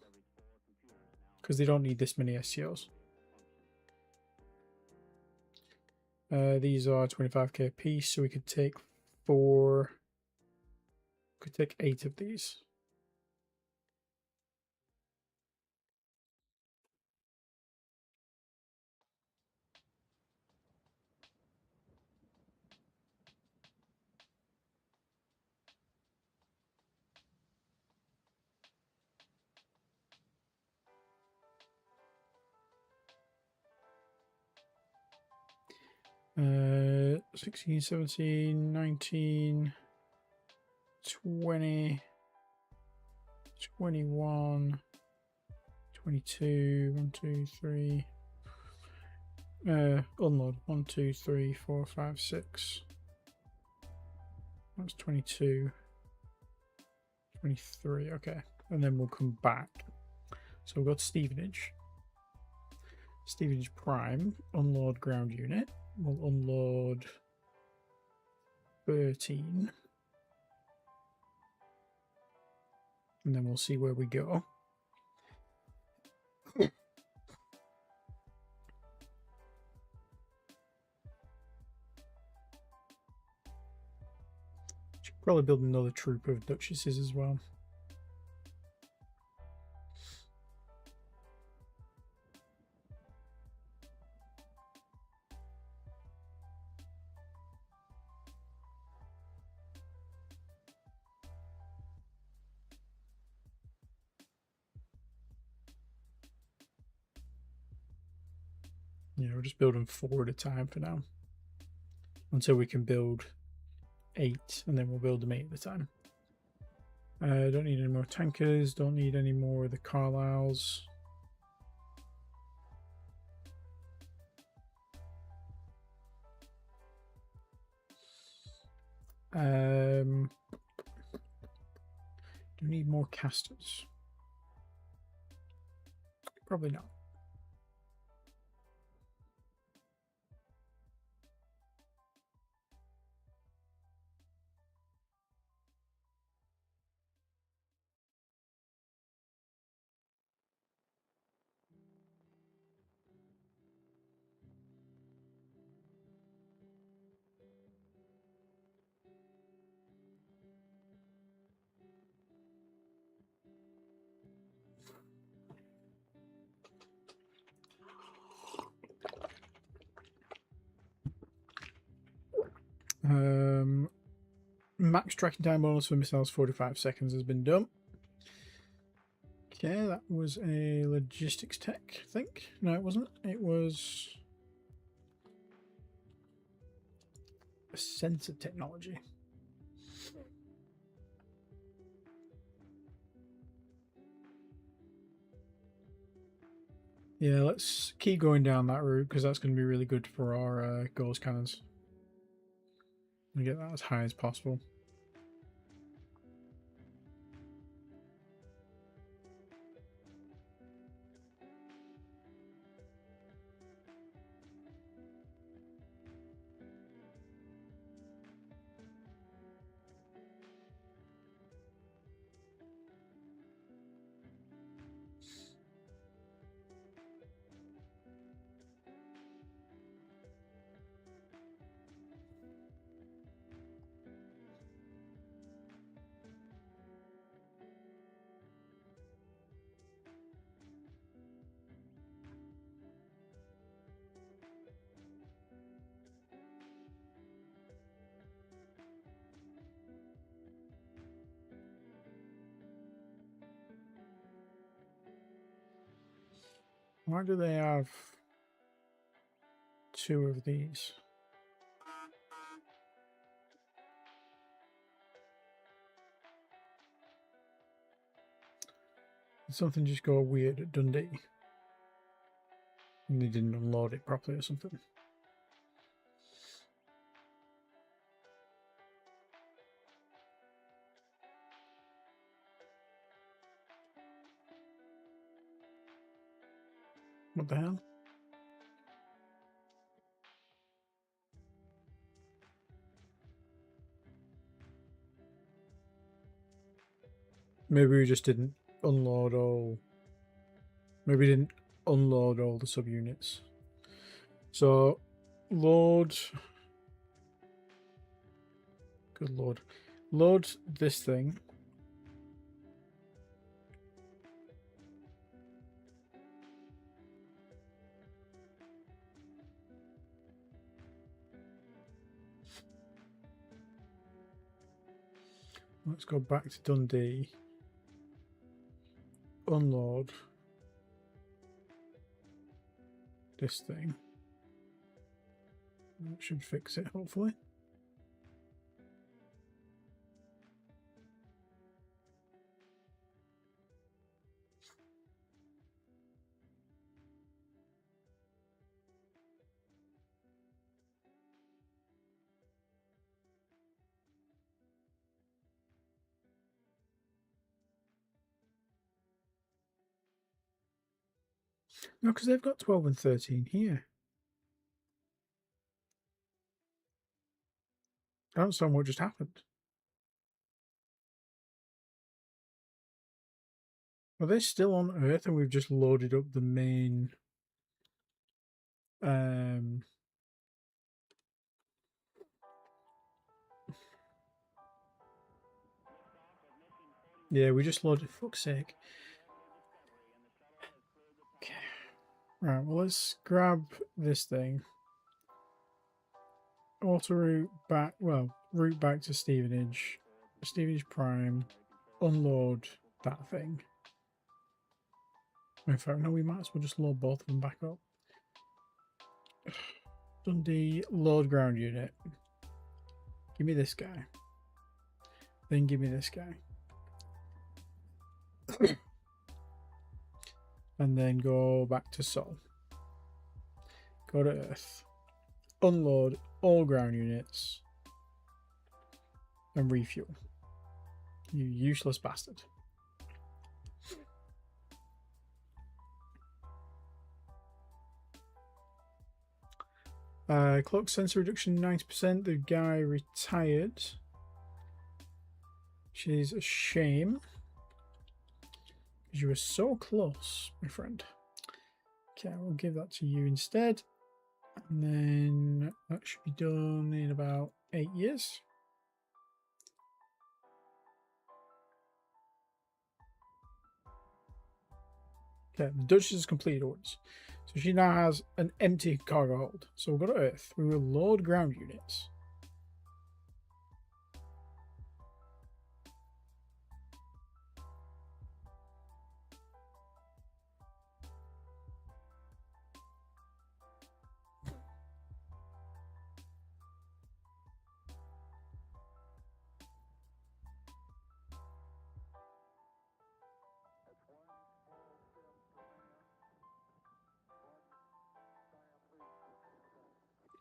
because they don't need this many SCOs. These are 25k a piece, so we could take 4. Could take 8 of these. 16, 17, 19, 20, 21, 22, 1, 2, 3. Unload 1, 2, 3, 4, 5, 6. That's 22, 23. Okay, and then we'll come back. So we've got Stevenage. Stevenage Prime, unload ground unit. We'll unload 13. And then we'll see where we go. Should probably build another troop of Duchesses as well. Yeah, we're just building 4 at a time for now. Until we can build 8, and then we'll build them 8 at a time. Don't need any more tankers, don't need any more of the Carlisles. Do we need more casters? Probably not. Max tracking time bonus for missiles 45 seconds has been done. Okay, that was a logistics tech, I think. No, it wasn't. It was a sensor technology. Yeah, let's keep going down that route because that's going to be really good for our ghost cannons. We get that as high as possible. Why do they have 2 of these? Did something just go weird at Dundee? And they didn't unload it properly or something. What the hell? Maybe we just didn't unload all. Maybe we didn't unload all the subunits. So, load. Good lord. Load this thing. Let's go back to Dundee. Unload this thing. That should fix it, hopefully. No, because they've got 12 and 13 here. I don't understand what just happened. Well, they're still on Earth, and we've just loaded up the main. Yeah, we just loaded. Fuck's sake. Okay. Right. Well, let's grab this thing. Auto route back. Well, route back to Stevenage. Stevenage Prime. Unload that thing. In fact, no, we might as well just load both of them back up. Dundee, load ground unit. Give me this guy. Then give me this guy. And then go back to Sol. Go to Earth. Unload all ground units. And refuel. You useless bastard. Cloak sensor reduction 90%. The guy retired. Which is a shame. Because you were so close, my friend. Okay, we'll give that to you instead. And then that should be done in about 8 years. Okay, the Duchess has completed orders. So she now has an empty cargo hold. So we'll go to Earth. We will load ground units.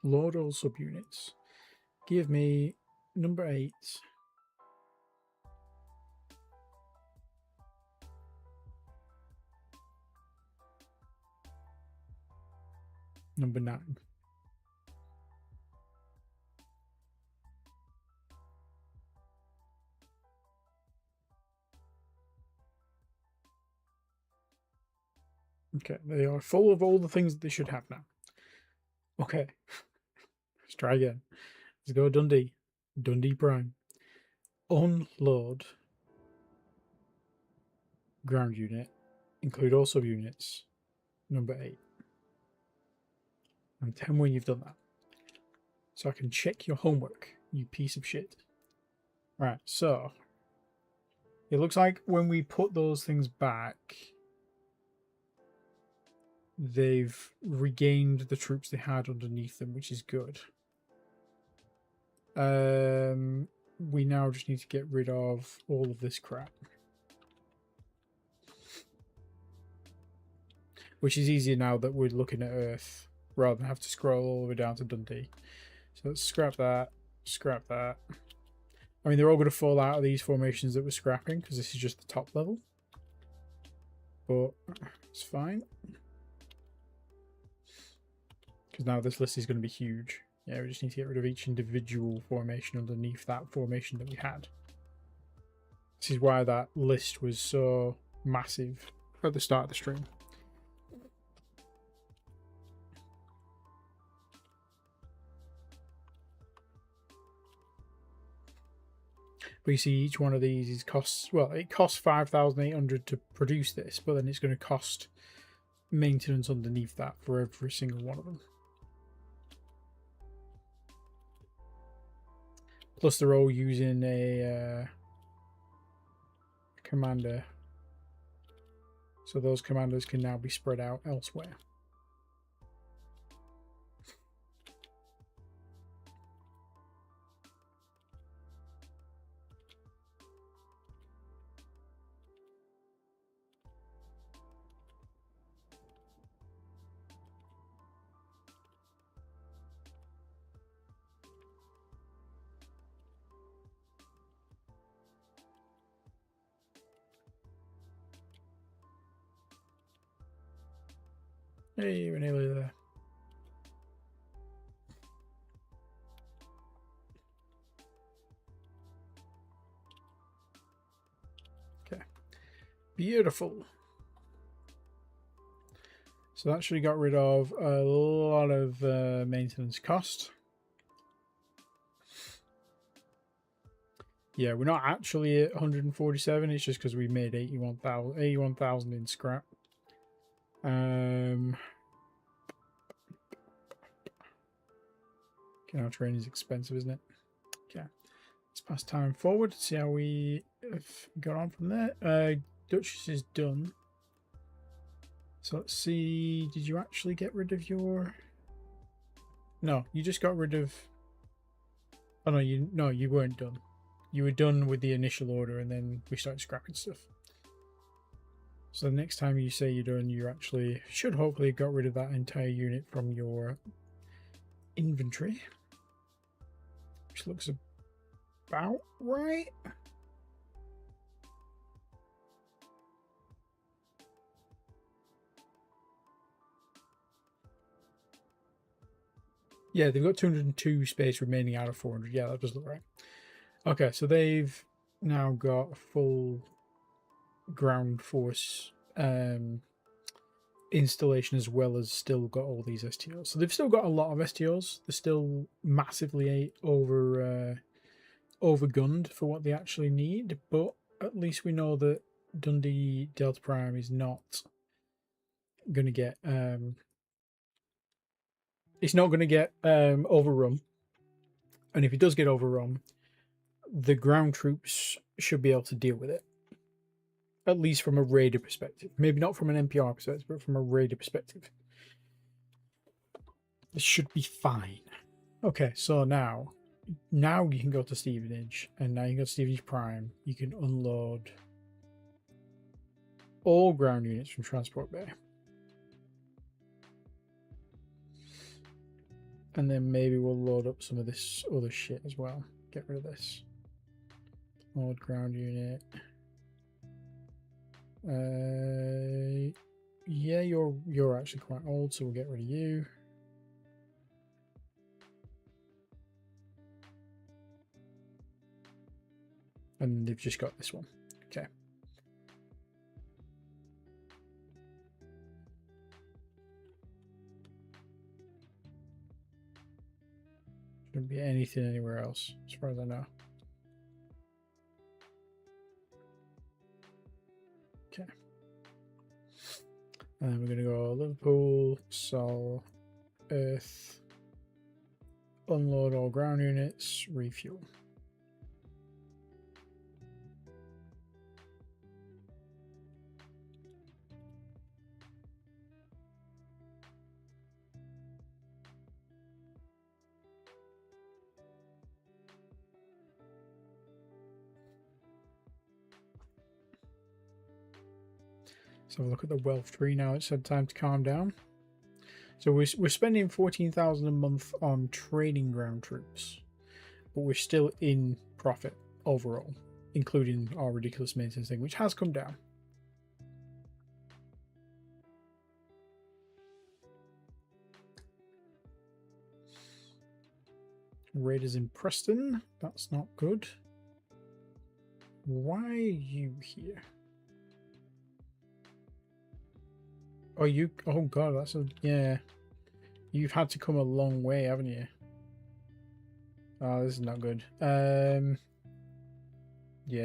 Load all subunits. Give me number 8. Number 9. Okay, they are full of all the things that they should have now. Okay. Let's try again. Let's go Dundee. Dundee Prime. Unload ground unit. Include all subunits. Number 8. And 10 when you've done that. So I can check your homework, you piece of shit. Right, so it looks like when we put those things back, they've regained the troops they had underneath them, which is good. We now just need to get rid of all of this crap. Which is easier now that we're looking at Earth, rather than have to scroll all the way down to Dundee. So let's scrap that, scrap that. I mean, they're all going to fall out of these formations that we're scrapping, because this is just the top level. But it's fine. Because now this list is going to be huge. Yeah, we just need to get rid of each individual formation underneath that formation that we had. This is why that list was so massive at the start of the stream. But you see, each one of these is costs, well, it costs 5,800 to produce this, but then it's going to cost maintenance underneath that for every single one of them. Plus, they're all using a commander. So those commanders can now be spread out elsewhere. Hey, we're nearly there. Okay. Beautiful. So that should have got rid of a lot of maintenance cost. Yeah, we're not actually at 147. It's just because we made 81,000 in scrap. Our train is expensive, isn't it? Okay. Let's pass time forward. See how we have got on from there. Duchess is done. So let's see. Did you actually get rid of your... No, you just got rid of... Oh, no, you weren't done. You were done with the initial order and then we started scrapping stuff. So the next time you say you're done, you actually should hopefully have got rid of that entire unit from your inventory. Which looks about right. Yeah, they've got 202 space remaining out of 400. Yeah, that does look right. Okay, so they've now got full ground force installation as well as still got all these STOs. So they've still got a lot of STOs. They're still massively overgunned for what they actually need, but at least we know that Dundee Delta Prime is not going to get it's not going to get overrun. And if it does get overrun, the ground troops should be able to deal with it. At least from a raider perspective. Maybe not from an NPR perspective, but from a raider perspective. This should be fine. Okay, so now you can go to Stevenage, and now you can go to Stevenage Prime. You can unload all ground units from Transport Bay. And then maybe we'll load up some of this other shit as well. Get rid of this. Load ground unit. Yeah, you're actually quite old, so we'll get rid of you. And they've just got this one. Okay. Shouldn't be anything anywhere else, as far as I know. Okay. And then we're going to go Liverpool, Sol, Earth, unload all ground units, refuel. Let's have a look at the wealth tree now. It's had time to calm down. So we're spending 14,000 a month on training ground troops, but we're still in profit overall, including our ridiculous maintenance thing, which has come down. Raiders in Preston. That's not good. Why are you here? Oh, oh god, that's yeah. You've had to come a long way, haven't you? Oh, this is not good. Yeah,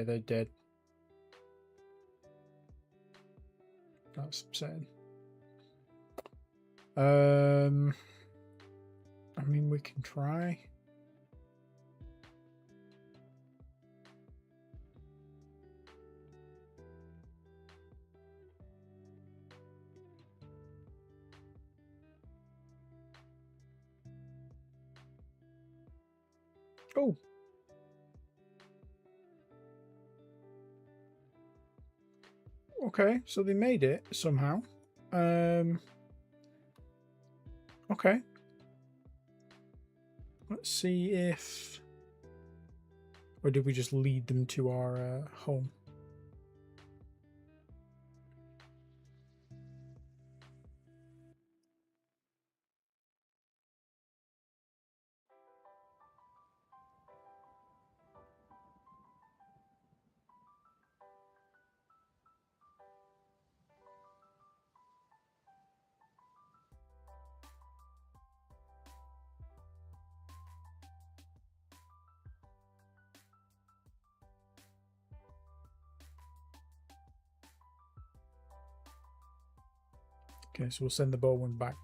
they're dead. That's upsetting. I mean, we can try. Oh. Okay, so they made it somehow. Okay. Let's see if... Or did we just lead them to our home? Okay, so we'll send the bow one back.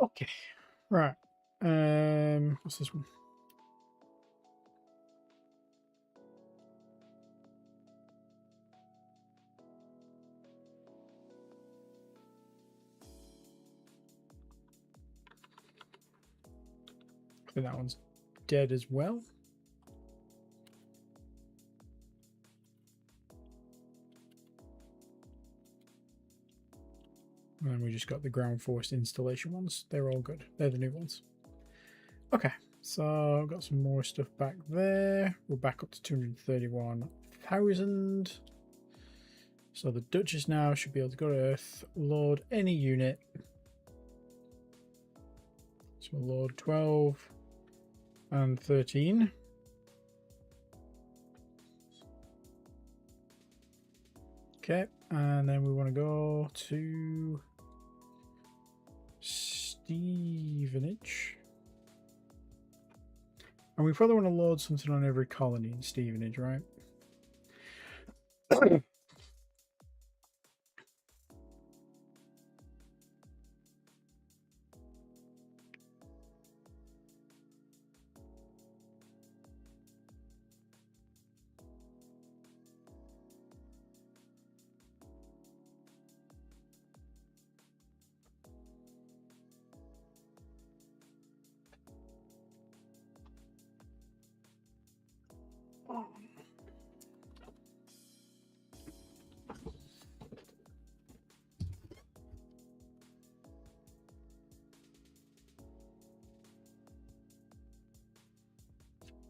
Okay, right. What's this one? I think that one's dead as well. And then we just got the ground force installation ones. They're all good. They're the new ones. Okay, so I've got some more stuff back there. We're back up to 231,000. So the Duchess now should be able to go to Earth, load any unit. So we'll load 12 and 13. Okay, and then we want to go to Stevenage. And we probably want to load something on every colony in Stevenage, right?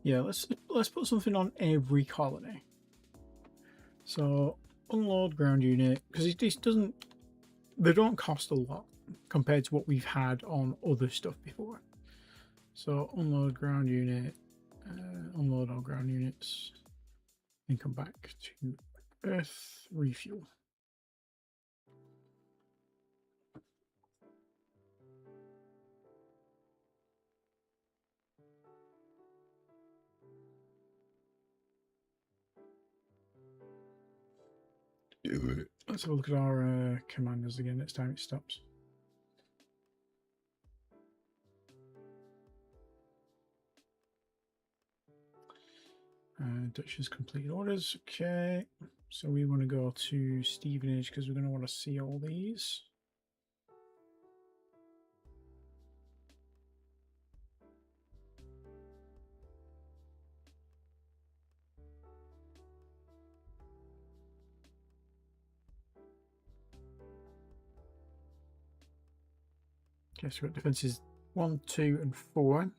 Yeah, let's put something on every colony. So unload ground unit, because it doesn't, they don't cost a lot compared to what we've had on other stuff before. So unload ground unit, unload all ground units, and come back to Earth, refuel. Let's have a look at our commanders again next time it stops. Dutch has completed orders. Okay, so we want to go to Stevenage because we're going to want to see all these. Okay, so we've got defenses 1, 2, and 4.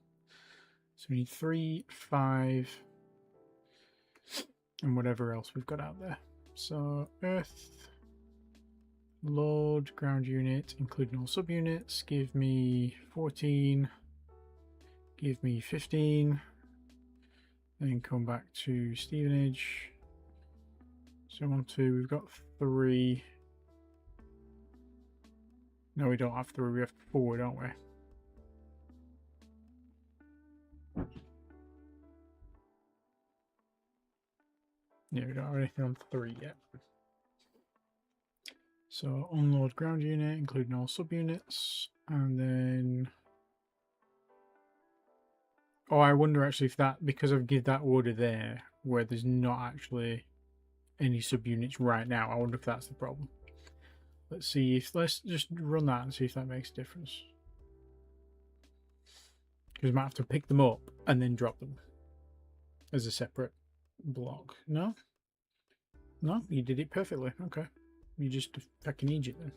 So we need 3, 5, and whatever else we've got out there. So Earth, load, ground unit, including all subunits, give me 14, give me 15, then come back to Stevenage. So 1, 2, we've got 3. No, we don't have 3, we have 4, don't we? Yeah, we don't have anything on 3 yet. So unload ground unit, including all subunits, and then... Oh, I wonder actually if that, because I've given that order there, where there's not actually any subunits right now, I wonder if that's the problem. Let's see if, let's just run that and see if that makes a difference. Because we might have to pick them up and then drop them as a separate block. No? No, you did it perfectly. Okay. You just fucking need it then.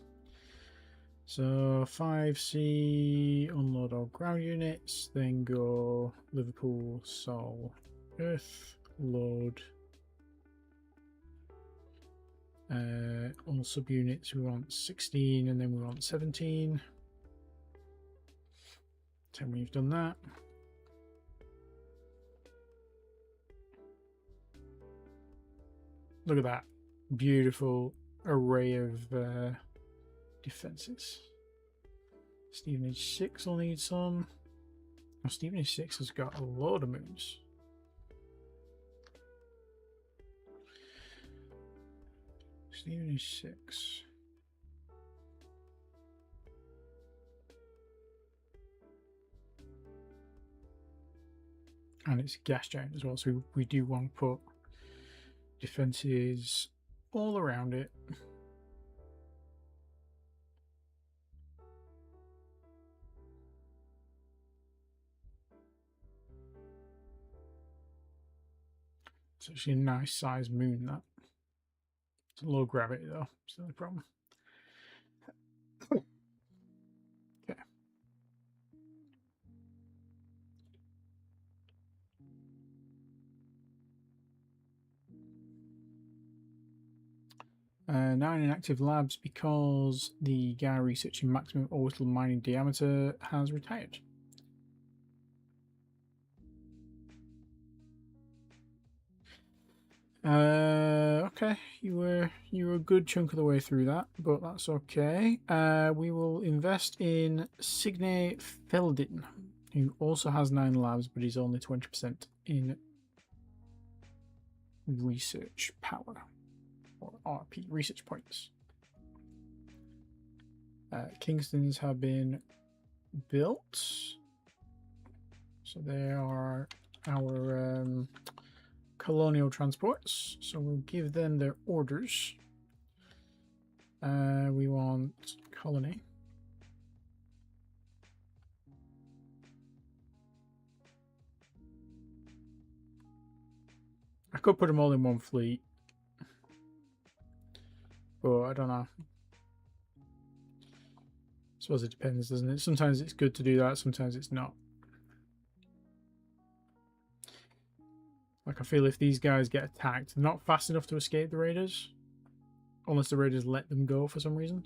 So 5C, unload all ground units, then go Liverpool, Sol, Earth, load. All subunits, we want 16 and then we want 17. 10 we've done that. Look at that beautiful array of defenses. Stevenage 6 will need some. Oh, Stevenage 6 has got a load of moons. Stevenage 6. And it's a gas giant as well, so we do want to put defenses all around it. It's actually a nice sized moon, that. It's low gravity though, it's not a problem. Okay. 9 inactive labs because the guy researching maximum orbital mining diameter has retired. Okay, you were a good chunk of the way through that, but that's okay. We will invest in Signe Feldin, who also has 9 labs, but he's only 20% in research power, or RP, research points. Kingstons have been built, so they are our colonial transports, so we'll give them their orders. We want colony. I could put them all in one fleet, but I don't know. I suppose it depends, doesn't it? Sometimes it's good to do that, sometimes it's not. Like, I feel if these guys get attacked, they're not fast enough to escape the raiders, unless the raiders let them go for some reason.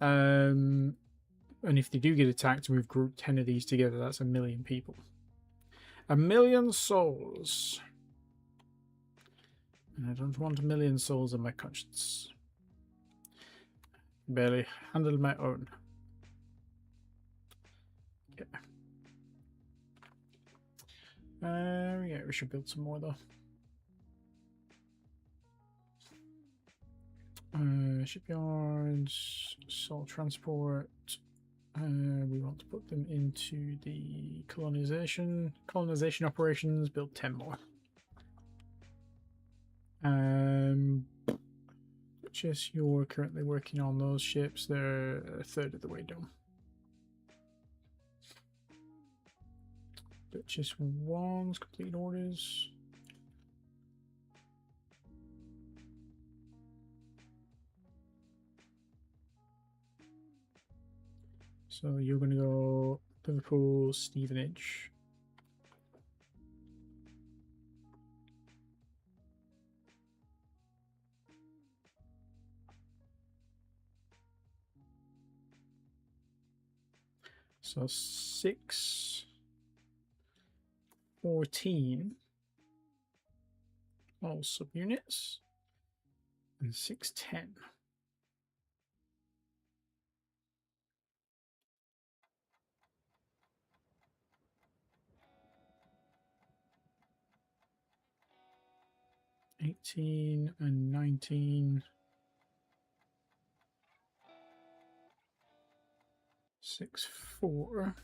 And if they do get attacked, we've grouped 10 of these together, that's 1 million people. 1 million souls. And I don't want 1 million souls on my conscience. Barely handle my own. Okay. Yeah, we should build some more though. Shipyards, soul transport. We want to put them into the colonization operations. Build 10 more. Just you're currently working on those ships. They're a third of the way done. But just one's complete orders. So you're going to go Liverpool, Stevenage. So 6, 14 all subunits, and 6, 10. $18 and $19. 6, 4.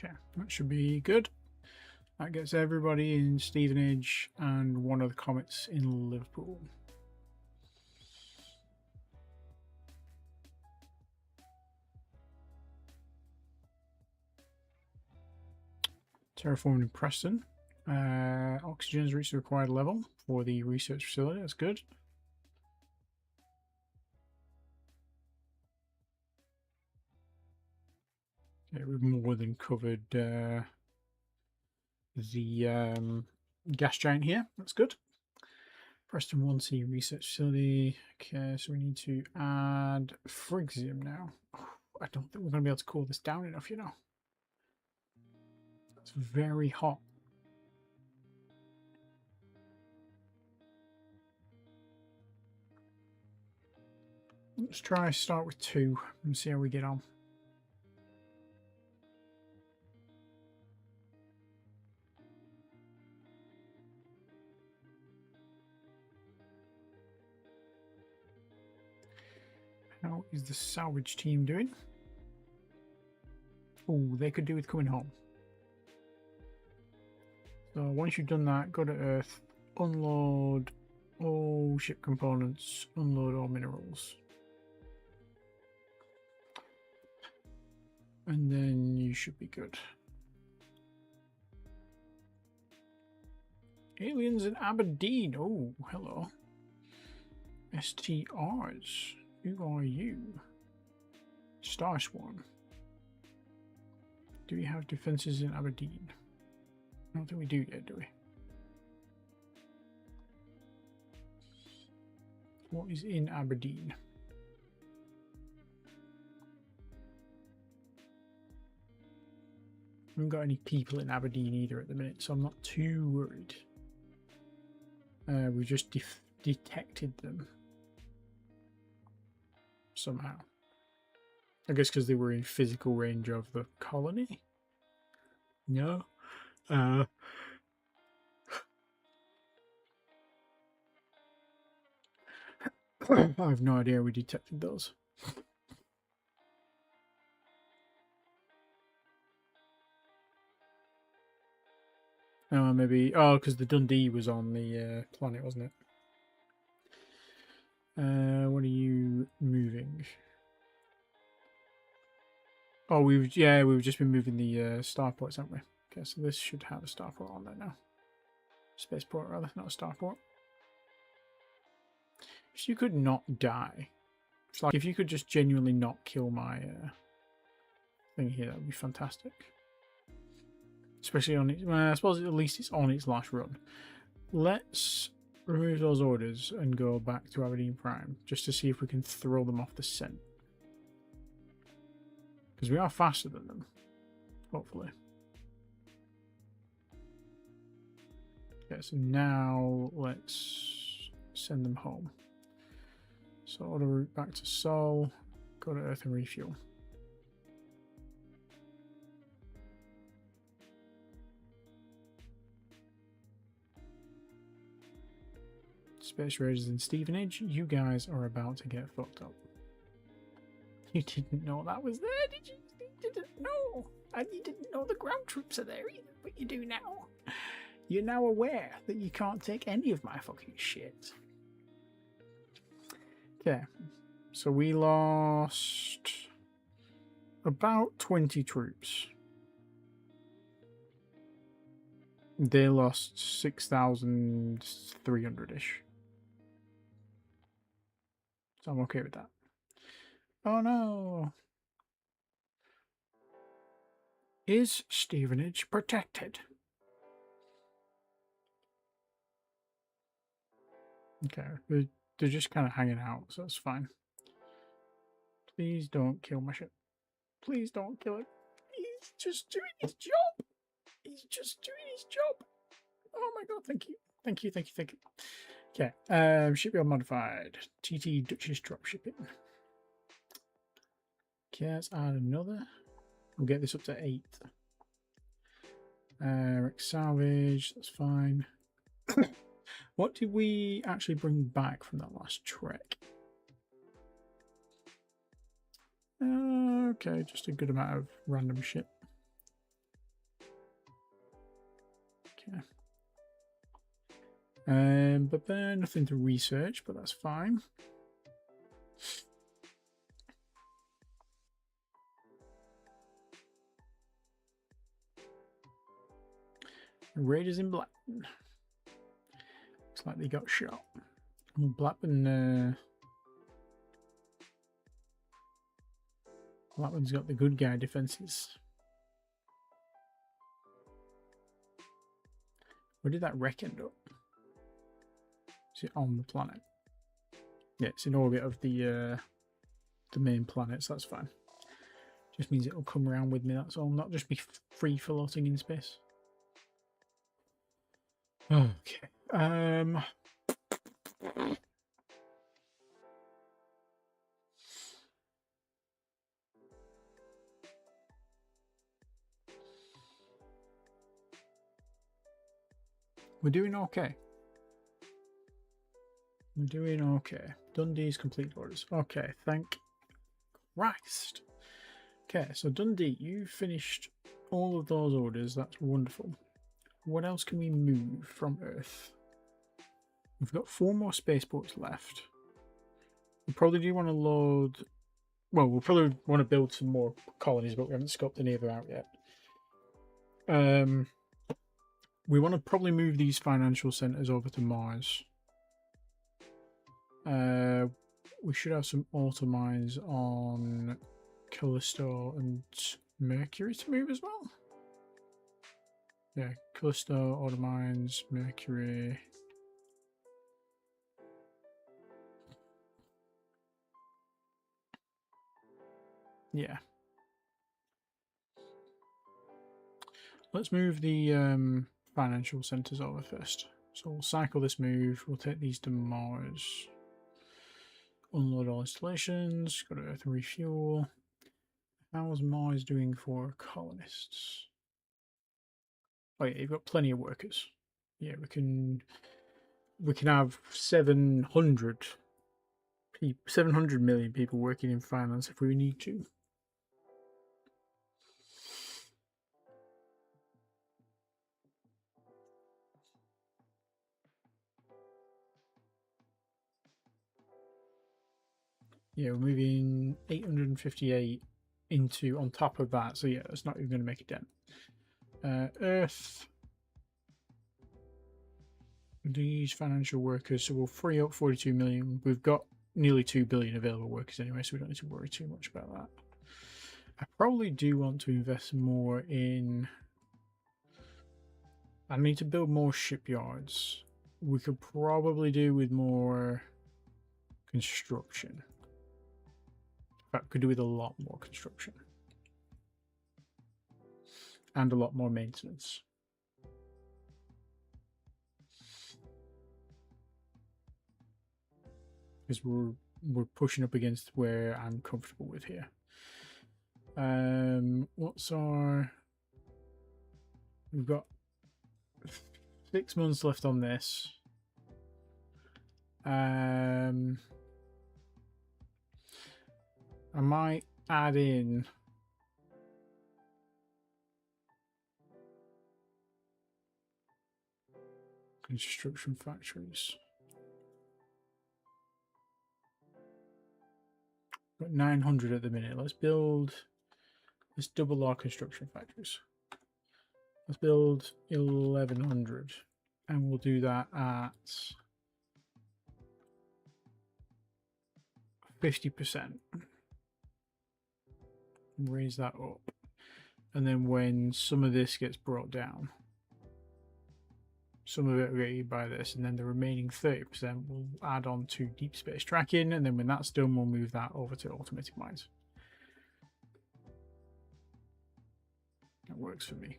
Okay, that should be good. That gets everybody in Stevenage and one of the comets in Liverpool. Terraforming in Preston. Oxygen has reached the required level for the research facility. That's good. Okay, we've more than covered the gas giant here. That's good. Preston 1C research facility. Okay, so we need to add Phrygium now. I don't think we're going to be able to cool this down enough, you know. It's very hot. Let's try start with 2 and see how we get on. How is the salvage team doing? Oh, they could do with coming home. So once you've done that, go to Earth, unload all ship components, unload all minerals. And then you should be good. Aliens in Aberdeen. Oh, hello. STRs. Who are you? Star Swarm. Do we have defenses in Aberdeen? I don't think we do yet, do we? What is in Aberdeen? We haven't got any people in Aberdeen either at the minute, so I'm not too worried. We just detected them somehow. I guess because they were in physical range of the colony. No. I have no idea we detected those. Maybe... Oh, because the Dundee was on the planet, wasn't it? What are you moving? Oh, we've just been moving the starports, haven't we? Okay, so this should have a starport on there now. Spaceport, rather, not a starport. If you could not die. It's like if you could just genuinely not kill my thing here, that would be fantastic. Especially on it. Well, I suppose at least it's on its last run. Let's remove those orders and go back to Aberdeen Prime just to see if we can throw them off the scent. Because we are faster than them, hopefully. Okay, so now let's send them home. So auto route back to Sol, go to Earth and refuel. Space Raiders in Stevenage, you guys are about to get fucked up. You didn't know that was there, did you? You didn't know. And you didn't know the ground troops are there either, but you do now. You're now aware that you can't take any of my fucking shit. Okay, so we lost about 20 troops. They lost 6,300-ish. So I'm okay with that. Oh no! Is Stevenage protected? Okay, they're just kind of hanging out, so it's fine. Please don't kill my ship. Please don't kill it. He's just doing his job. He's just doing his job. Oh my god, thank you. Thank you, thank you, thank you. Okay, shipyard modified. TT Duchess dropshipping. Okay, let's add another. We'll get this up to 8. Rex salvage, that's fine. What did we actually bring back from that last trek? Okay, just a good amount of random shit. Okay. But then nothing to research, but that's fine. Raiders in Blackburn. Looks like they got shot. Blackburn. Blackburn's got the good guy defenses. Where did that wreck end up? Is it on the planet? Yeah, it's in orbit of the main planet, so that's fine. Just means it'll come around with me, that's all. Not just be free floating in space. Okay. We're doing okay. We're doing okay. Dundee's complete orders. Okay, thank Christ. Okay, so Dundee, you finished all of those orders. That's wonderful. What else can we move from Earth? We've got 4 more spaceports left. We probably do want to load... Well, we'll probably want to build some more colonies, but we haven't scoped any of them out yet. We want to probably move these financial centres over to Mars. We should have some auto mines on Callisto and Mercury to move as well. Yeah, Callisto, auto mines, Mercury. Yeah. Let's move the financial centres over first. So we'll cycle this move. We'll take these to Mars. Unload all installations. Go to Earth and refuel. How's Mars doing for colonists? Oh yeah, you've got plenty of workers. Yeah, we can have 700 million people working in finance if we need to. Yeah, we're moving 858 into on top of that. So yeah, that's not even going to make a dent. Earth. These financial workers, so we'll free up 42 million. We've got nearly 2 billion available workers anyway, so we don't need to worry too much about that. I probably do want to invest more in... I need to build more shipyards. We could probably do with more construction. In fact, we could do with a lot more construction. And a lot more maintenance. Because we're pushing up against where I'm comfortable with here. What's our... We've got 6 months left on this. I might add in construction factories. Got 900 at the minute. Let's double our construction factories. Let's build 1100, and we'll do that at 50%. Raise that up, and then when some of this gets brought down, some of it will get by this, and then the remaining 30% will add on to deep space tracking, and then when that's done, we'll move that over to automated mines. That works for me.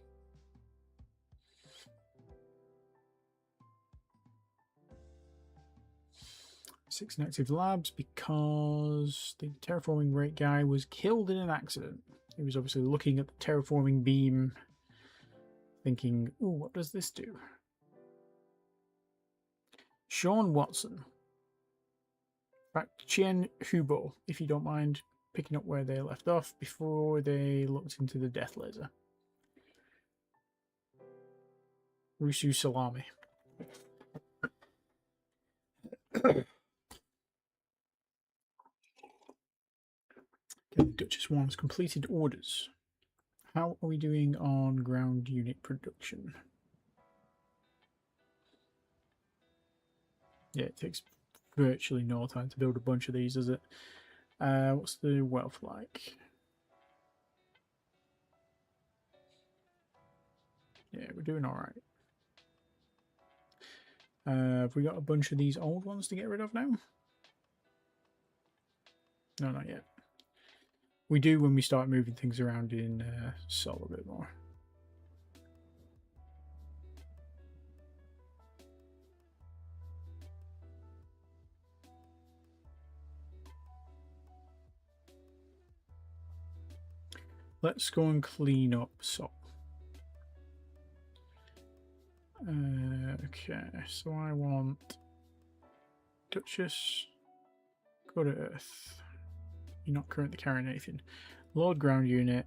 6 inactive labs because the terraforming rate guy was killed in an accident. He was obviously looking at the terraforming beam, thinking, "Ooh, what does this do?" Sean Watson. In fact, Chien Hubo, if you don't mind picking up where they left off before they looked into the death laser. Rusu Salami. Okay, Duchess wants completed orders. How are we doing on ground unit production? Yeah, it takes virtually no time to build a bunch of these, does it? What's the wealth like? Yeah, we're doing all right. Have we got a bunch of these old ones to get rid of now? No, not yet. We do when we start moving things around in Sol a bit more. Let's go and clean up Sol. Okay, so I want Duchess, go to Earth. You're not currently carrying anything. Load ground unit,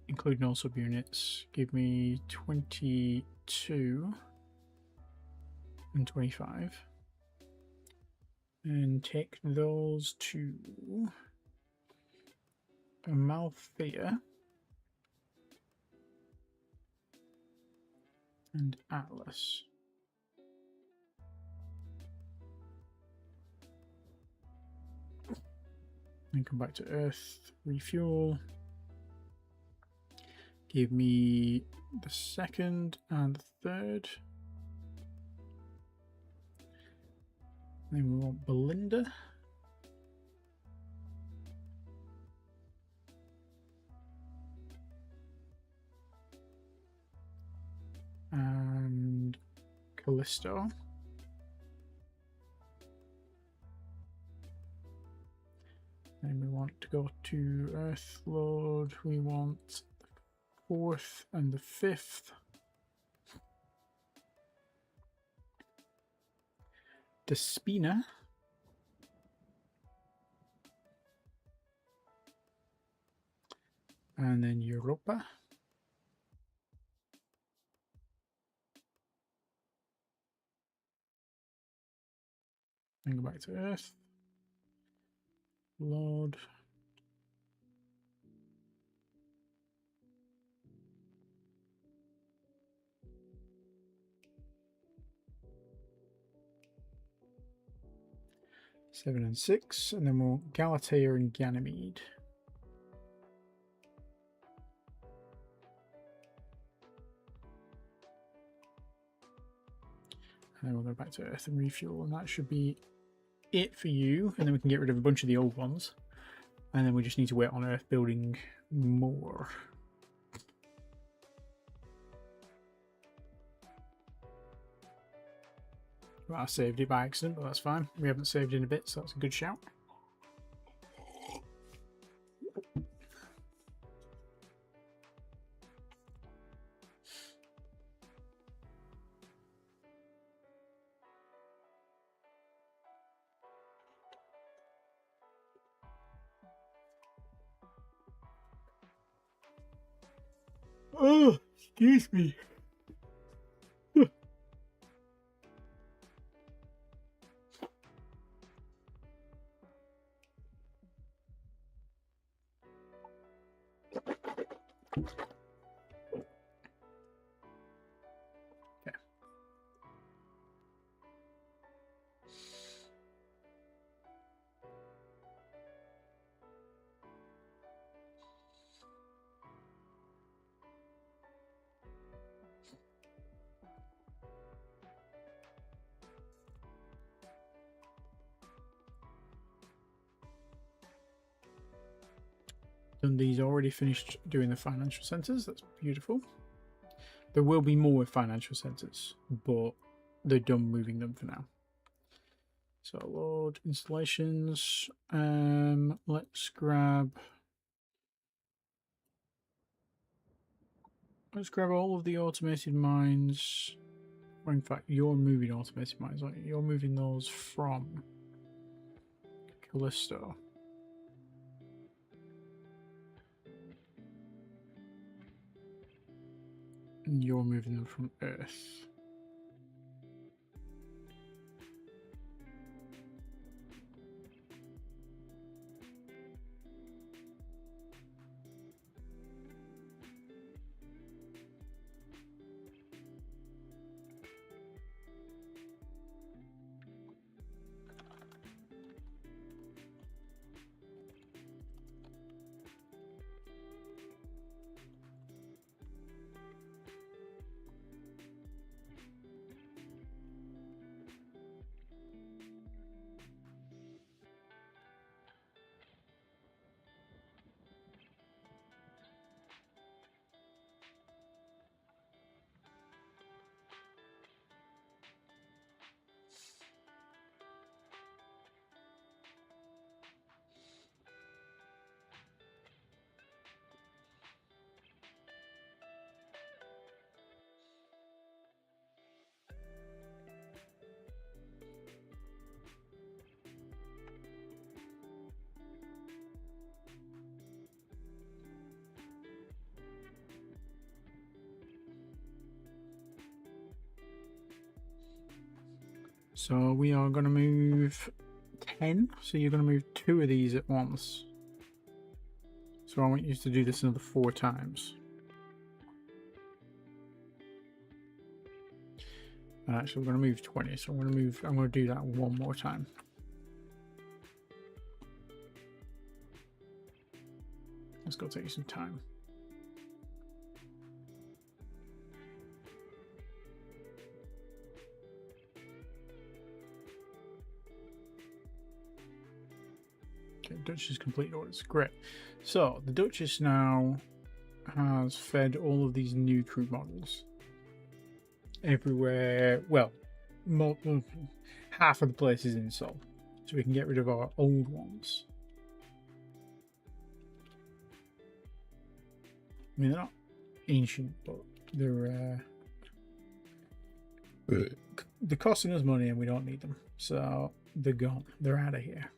including all subunits. Give me 22 and 25. And take those to Amalthea and Atlas. Then come back to Earth, refuel. Give me the 2nd and the 3rd. Then we want Belinda. And Callisto. Then we want want to go to Earth load. We want the 4th and the 5th. Despina. And then Europa. And go back to Earth. Load. Seven and 6, and then we'll Galatea and Ganymede. And then we'll go back to Earth and refuel, and that should be it for you. And then we can get rid of a bunch of the old ones. And then we just need to wait on Earth building more. Well, I saved it by accident, but that's fine. We haven't saved in a bit, so that's a good shout. Oh, excuse me. Okay. Dundee's already finished doing the financial centres. That's beautiful. There will be more financial centres, but they're done moving them for now. So load installations. Let's grab all of the automated mines. Or in fact, you're moving automated mines, aren't you? You're moving those from Callisto. And you're moving them from Earth. So we are going to move 10. So you're going to move 2 of these at once. So I want you to do this another 4 times. And actually, we're going to move 20. So I'm going to do that one more time. Let's go take some time. Duchess complete orders. Great. So the Duchess now has fed all of these new crew models everywhere. Well, half of the place is in Sol, so we can get rid of our old ones. I mean, they're not ancient, but they're costing us money and we don't need them. So they're gone. They're out of here.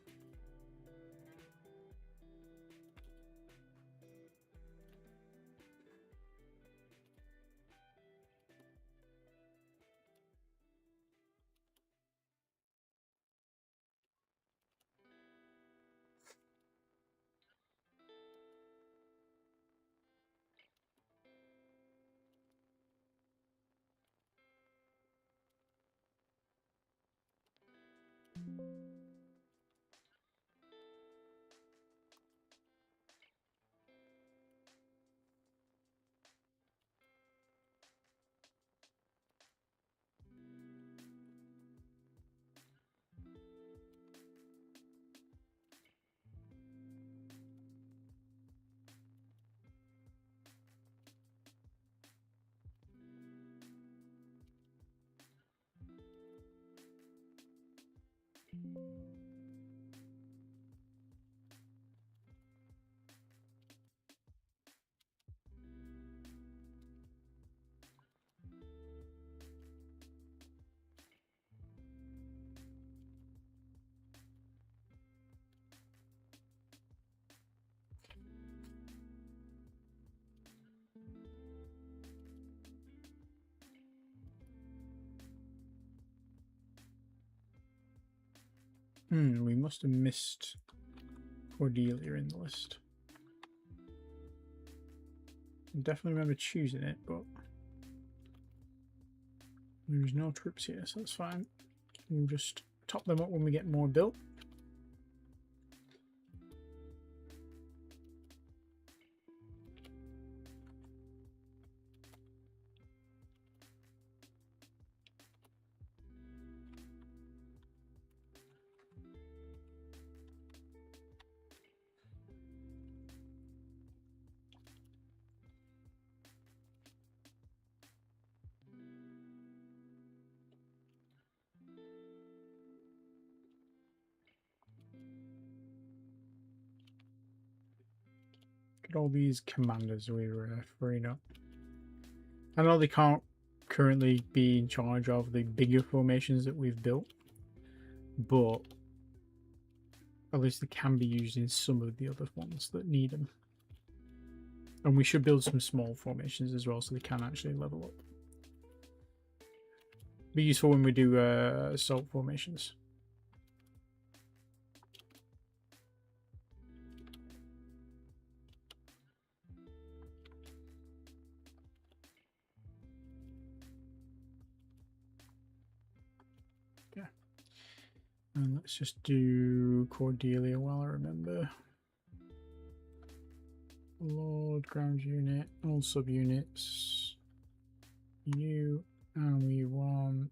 We must have missed Cordelia in the list. I definitely remember choosing it, but there's no troops here, so that's fine. We'll just top them up when we get more built. Look at all these commanders we were freeing up. I know they can't currently be in charge of the bigger formations that we've built, but at least they can be used in some of the other ones that need them. And we should build some small formations as well so they can actually level up. Be useful when we do assault formations. Yeah. And let's just do Cordelia while I remember. Lord, ground unit, all subunits. You, and we want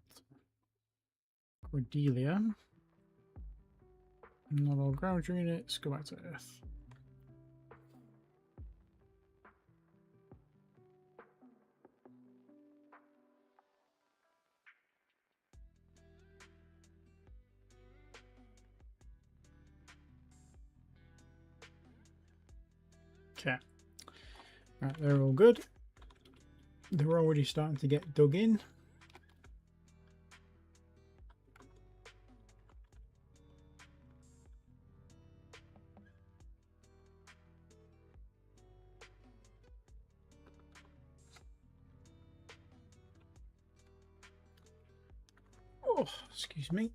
Cordelia. Not all ground units, go back to Earth. Okay. Right, they're all good. They're already starting to get dug in. Oh, excuse me.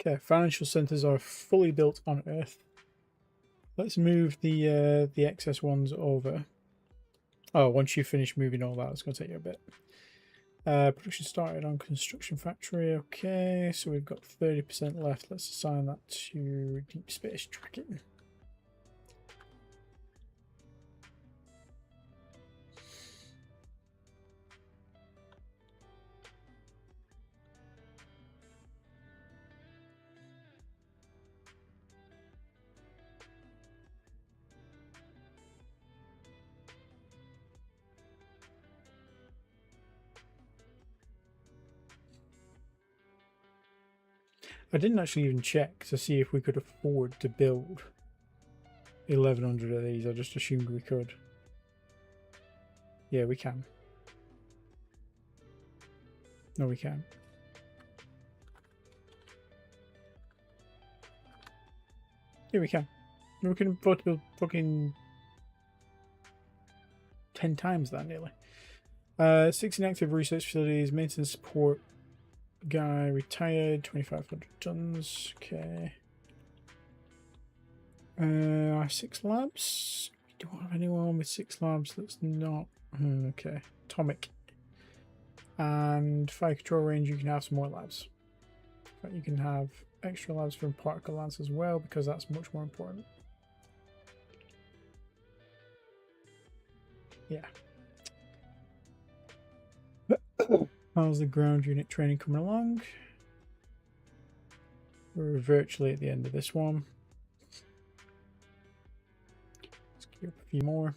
Okay, financial centers are fully built on Earth. Let's move the excess ones over. Oh, once you finish moving all that, it's going to take you a bit. Production started on construction factory. Okay, so we've got 30% left. Let's assign that to deep space tracking. I didn't actually even check to see if we could afford to build 1,100 of these. I just assumed we could. Yeah, we can. No, we can't. Yeah, we can. We can afford to build fucking 10 times that nearly. 16 active research facilities, maintenance support guy retired, 2,500 tons. Okay. 6 labs. We don't have anyone with 6 labs that's not. Okay. Atomic. And fire control range, you can have some more labs. But you can have extra labs from particle lance as well, because that's much more important. Yeah. How's the ground unit training coming along? We're virtually at the end of this one. Let's get up a few more.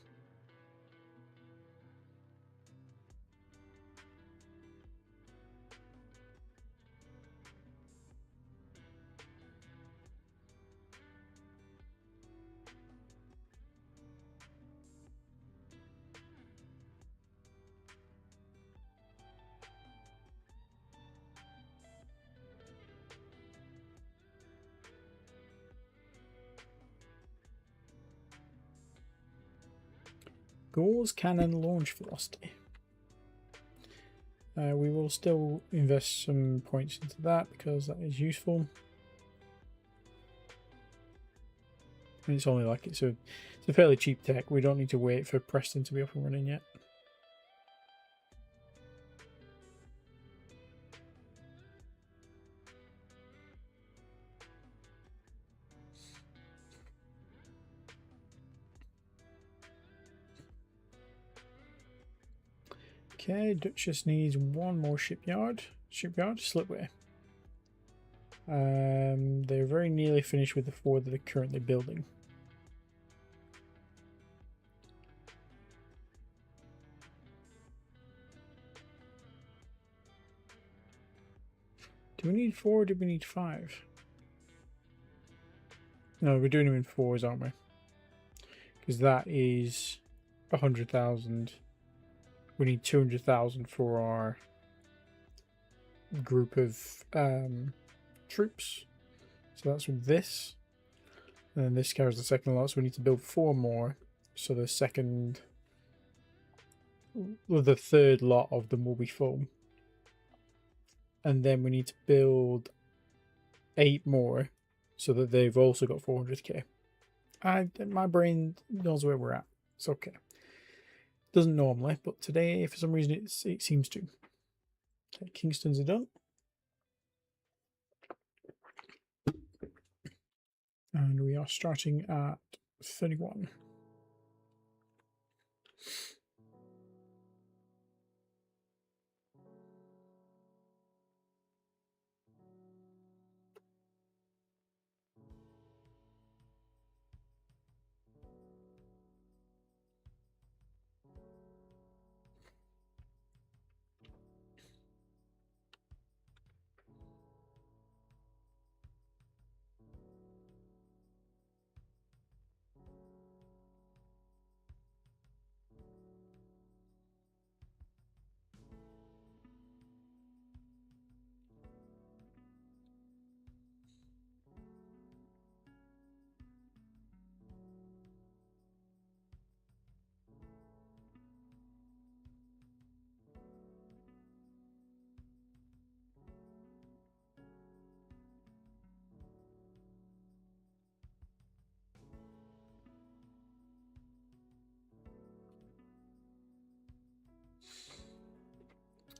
Goals, cannon, launch velocity. We will still invest some points into that because that is useful. And it's only like it's a fairly cheap tech. We don't need to wait for Preston to be up and running yet. Okay, Duchess needs one more shipyard. Slipway. They're very nearly finished with the 4 that they're currently building. Do we need 4 or do we need 5? No, we're doing them in 4s, aren't we? Because that is 100,000. We need 200,000 for our group of troops. So that's with this. And then this carries the second lot, so we need to build 4 more. So the third lot of them will be full. And then we need to build 8 more so that they've also got 400k. My brain knows where we're at. It's okay. Doesn't normally, but today, for some reason, it seems to. Okay, Kingstons are done. And we are starting at 31.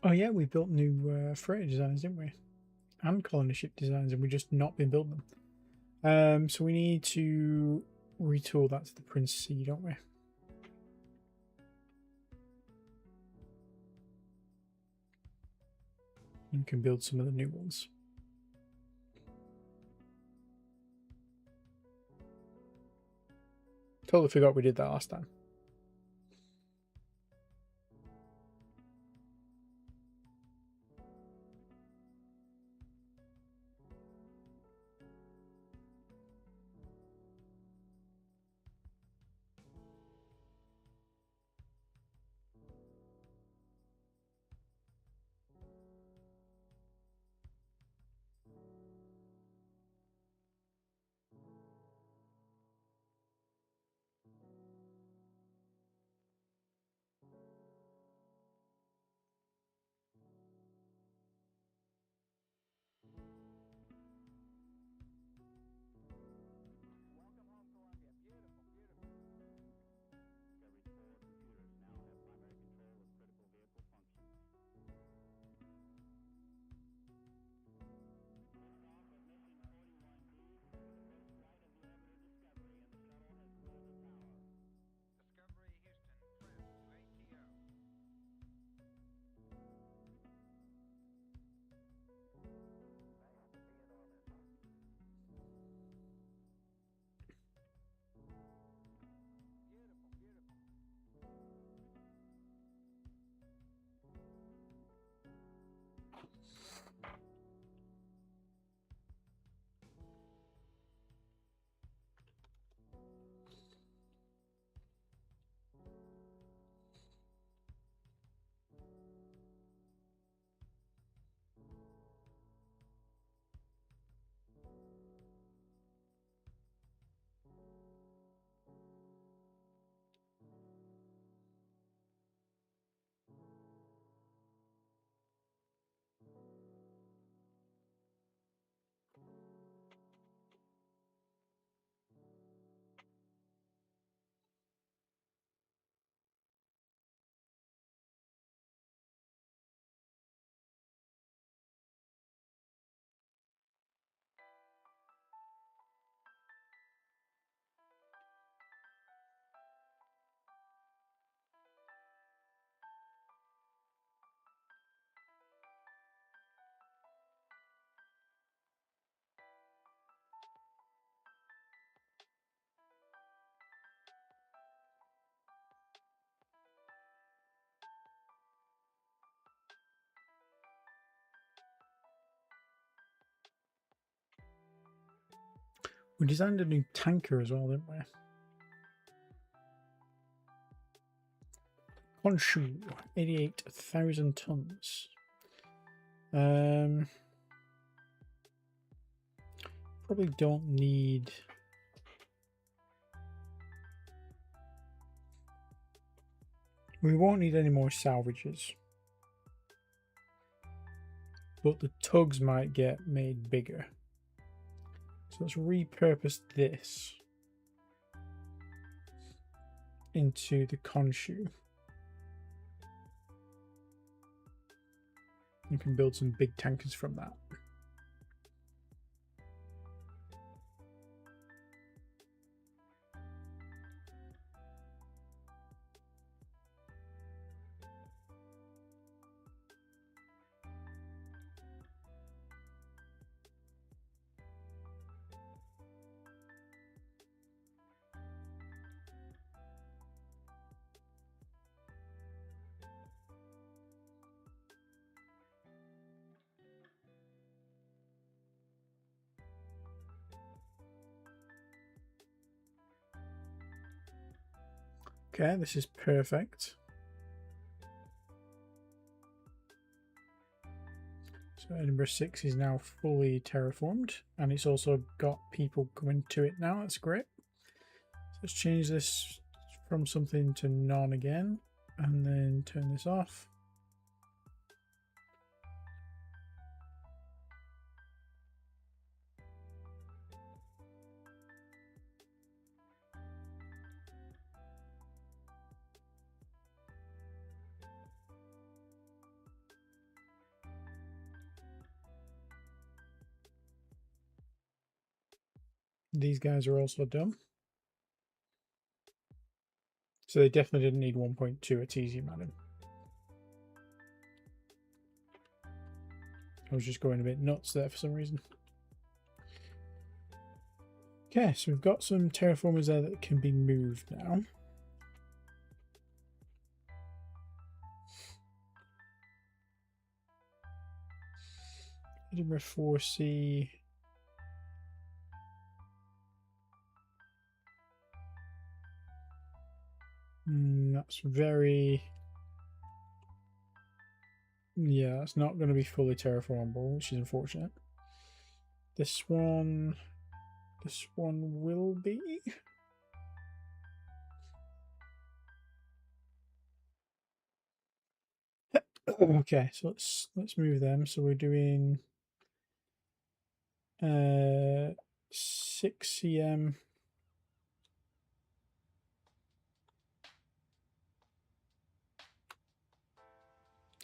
Oh yeah, we built new freighter designs, didn't we? And colony ship designs, and we just not been building them. So we need to retool that to the Prince C, don't we? You can build some of the new ones. Totally forgot we did that last time. We designed a new tanker as well, didn't we? Honshu, 88,000 tons. Probably don't need. We won't need any more salvages. But the tugs might get made bigger. So let's repurpose this into the Khonshu. You can build some big tankers from that. Okay, this is perfect. So Edinburgh 6 is now fully terraformed, and it's also got people coming to it now. That's great. So let's change this from something to none again, and then turn this off. These guys are also done. So they definitely didn't need 1.2. It's easy, madam. I was just going a bit nuts there for some reason. Okay, so we've got some terraformers there that can be moved now. Edinburgh 4C. That's very... Yeah, that's not going to be fully terraformable, which is unfortunate. This one will be. Okay, so let's move them. So we're doing 6 cm.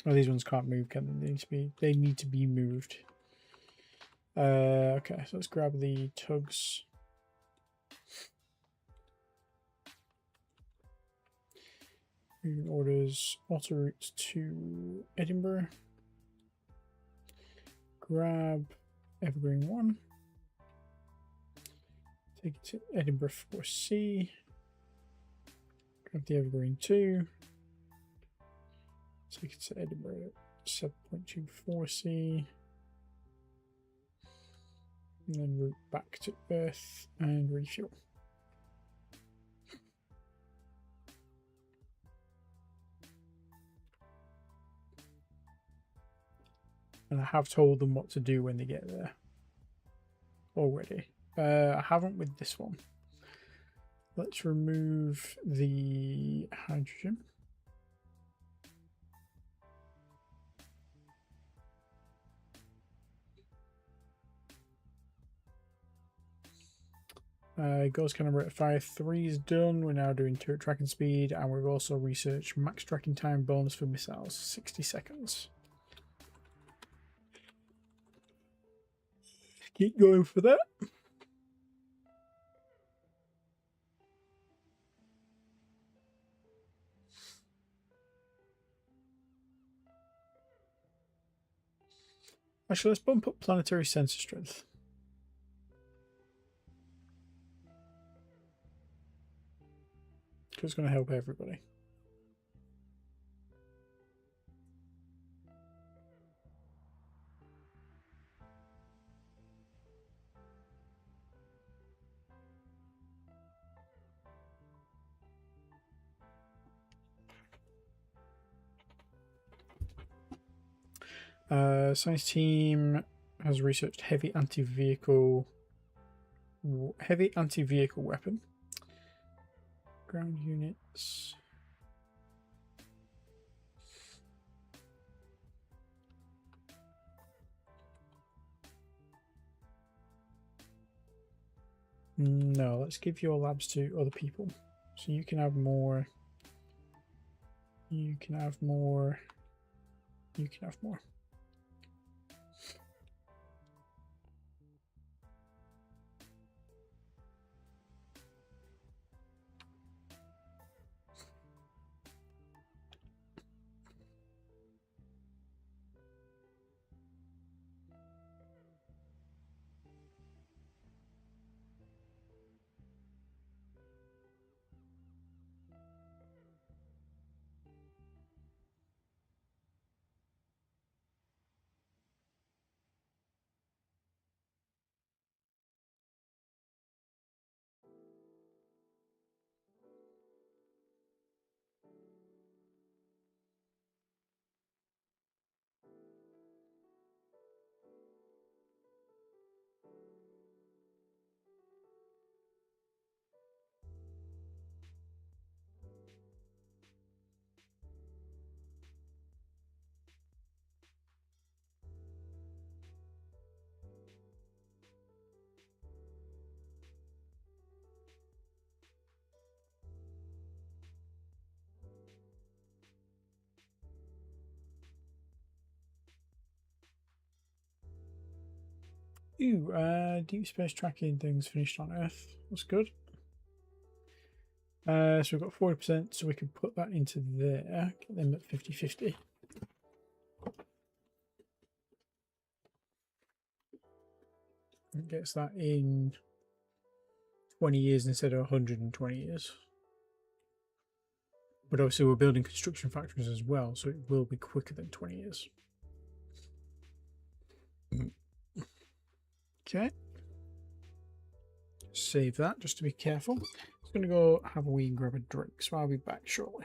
Oh, these ones can't move, can they? They need to be moved. Okay, so let's grab the tugs. Moving orders, auto routes to Edinburgh. Grab Evergreen 1. Take it to Edinburgh 4C. Grab the Evergreen 2. Take it to Edinburgh 7.24C. And then route back to Earth and refuel. And I have told them what to do when they get there already. I haven't with this one. Let's remove the hydrogen. Ghost cannon rate of fire 3 is done. We're now doing turret tracking speed, and we've also researched max tracking time bonus for missiles, 60 seconds. Keep going for that. Actually, let's bump up planetary sensor strength. Because it's going to help everybody. Science team has researched heavy anti-vehicle weapon. Ground units. No, let's give your labs to other people. So you can have more. You can have more. You can have more. Ooh, deep space tracking things finished on Earth. That's good. So we've got 40%, so we can put that into there. Get them at 50-50. It gets that in 20 years instead of 120 years. But obviously we're building construction factories as well, so it will be quicker than 20 years. Okay. Save that just to be careful. Just going to go have a wee and grab a drink, so I'll be back shortly.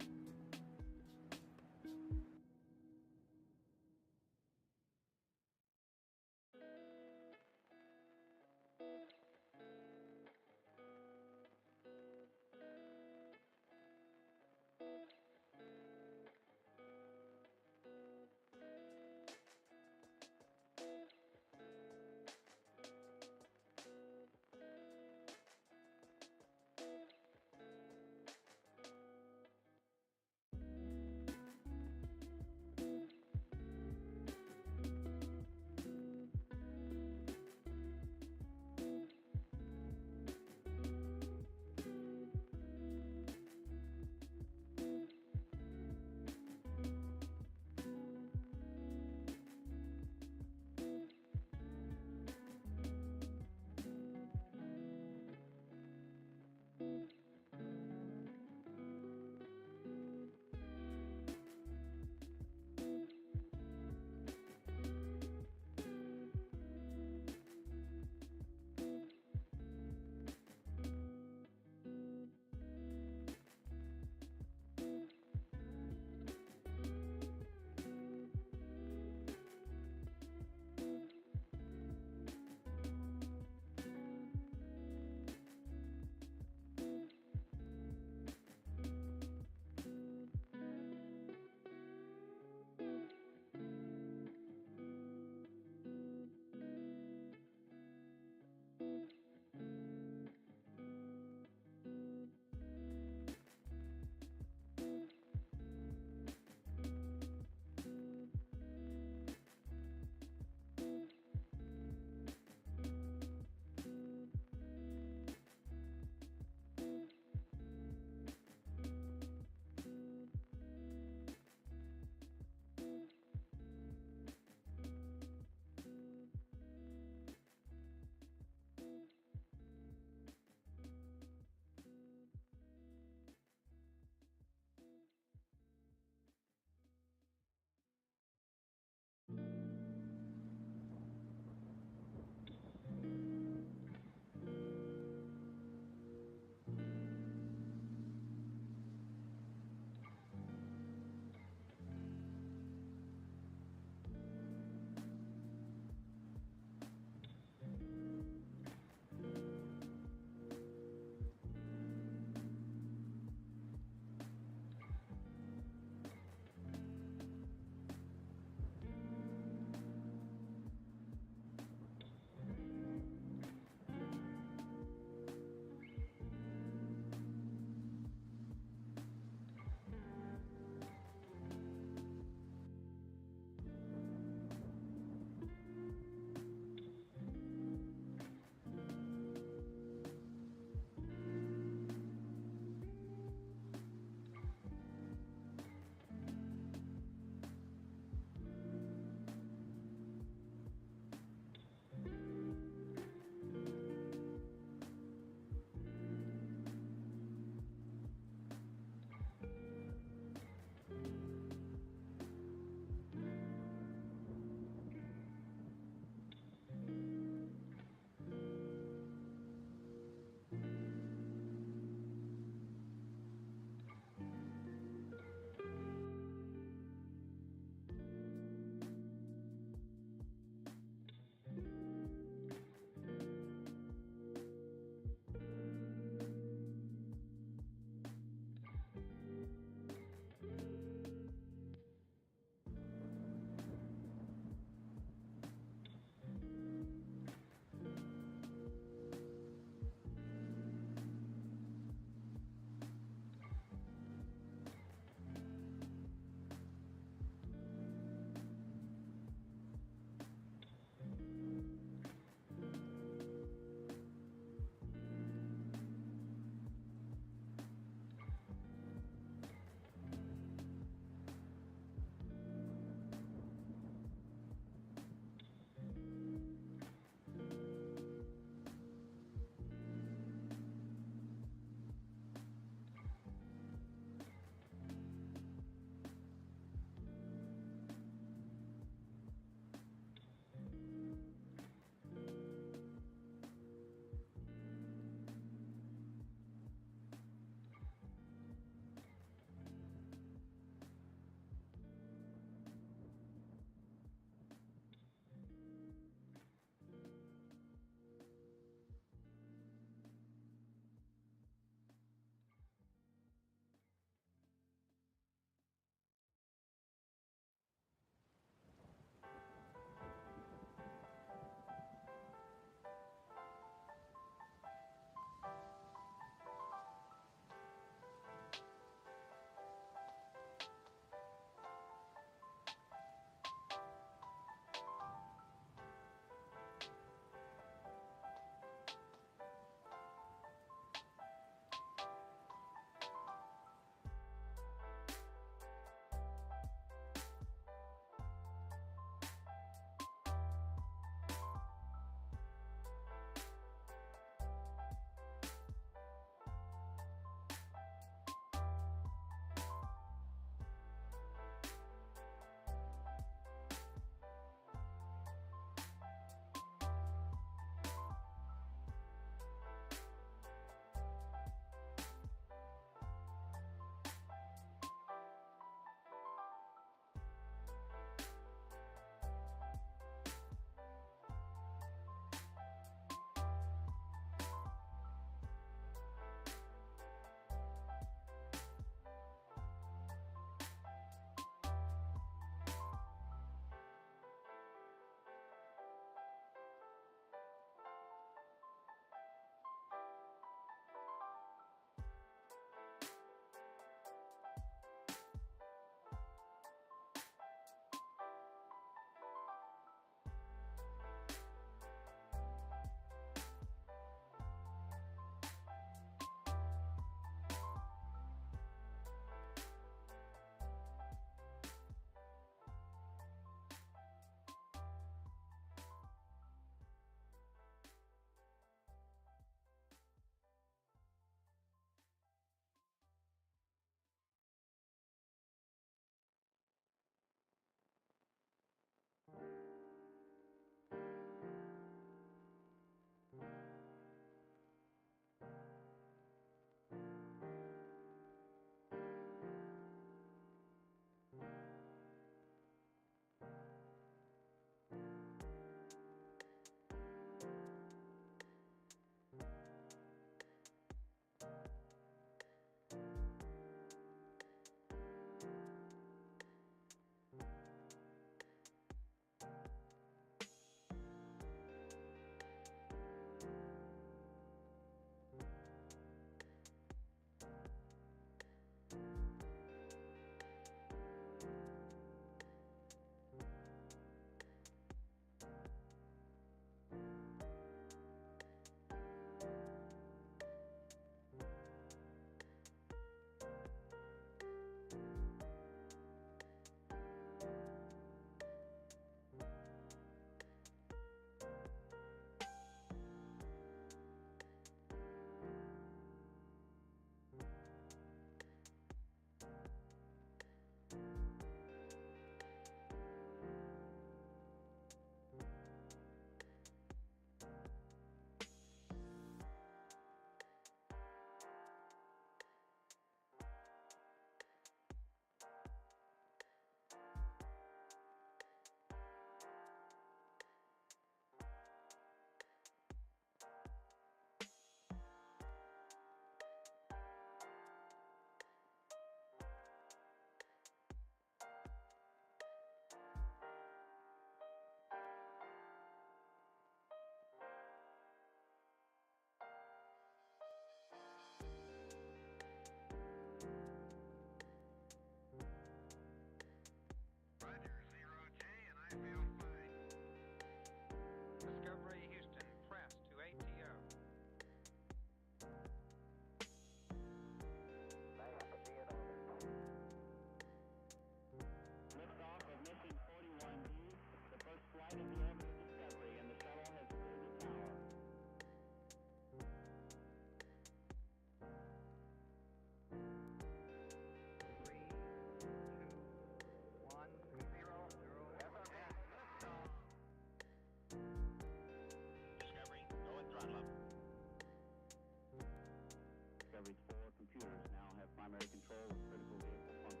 Discovery's 4 computers now have primary control of critical vehicle functions.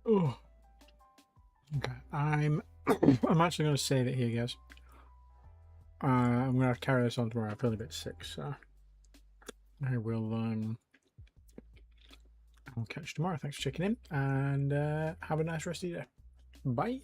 Oh, okay. I'm actually going to save it here, guys. I'm going to carry this on tomorrow. I feel a bit sick, so I will. I'll catch you tomorrow. Thanks for checking in, and have a nice rest of your day. Bye.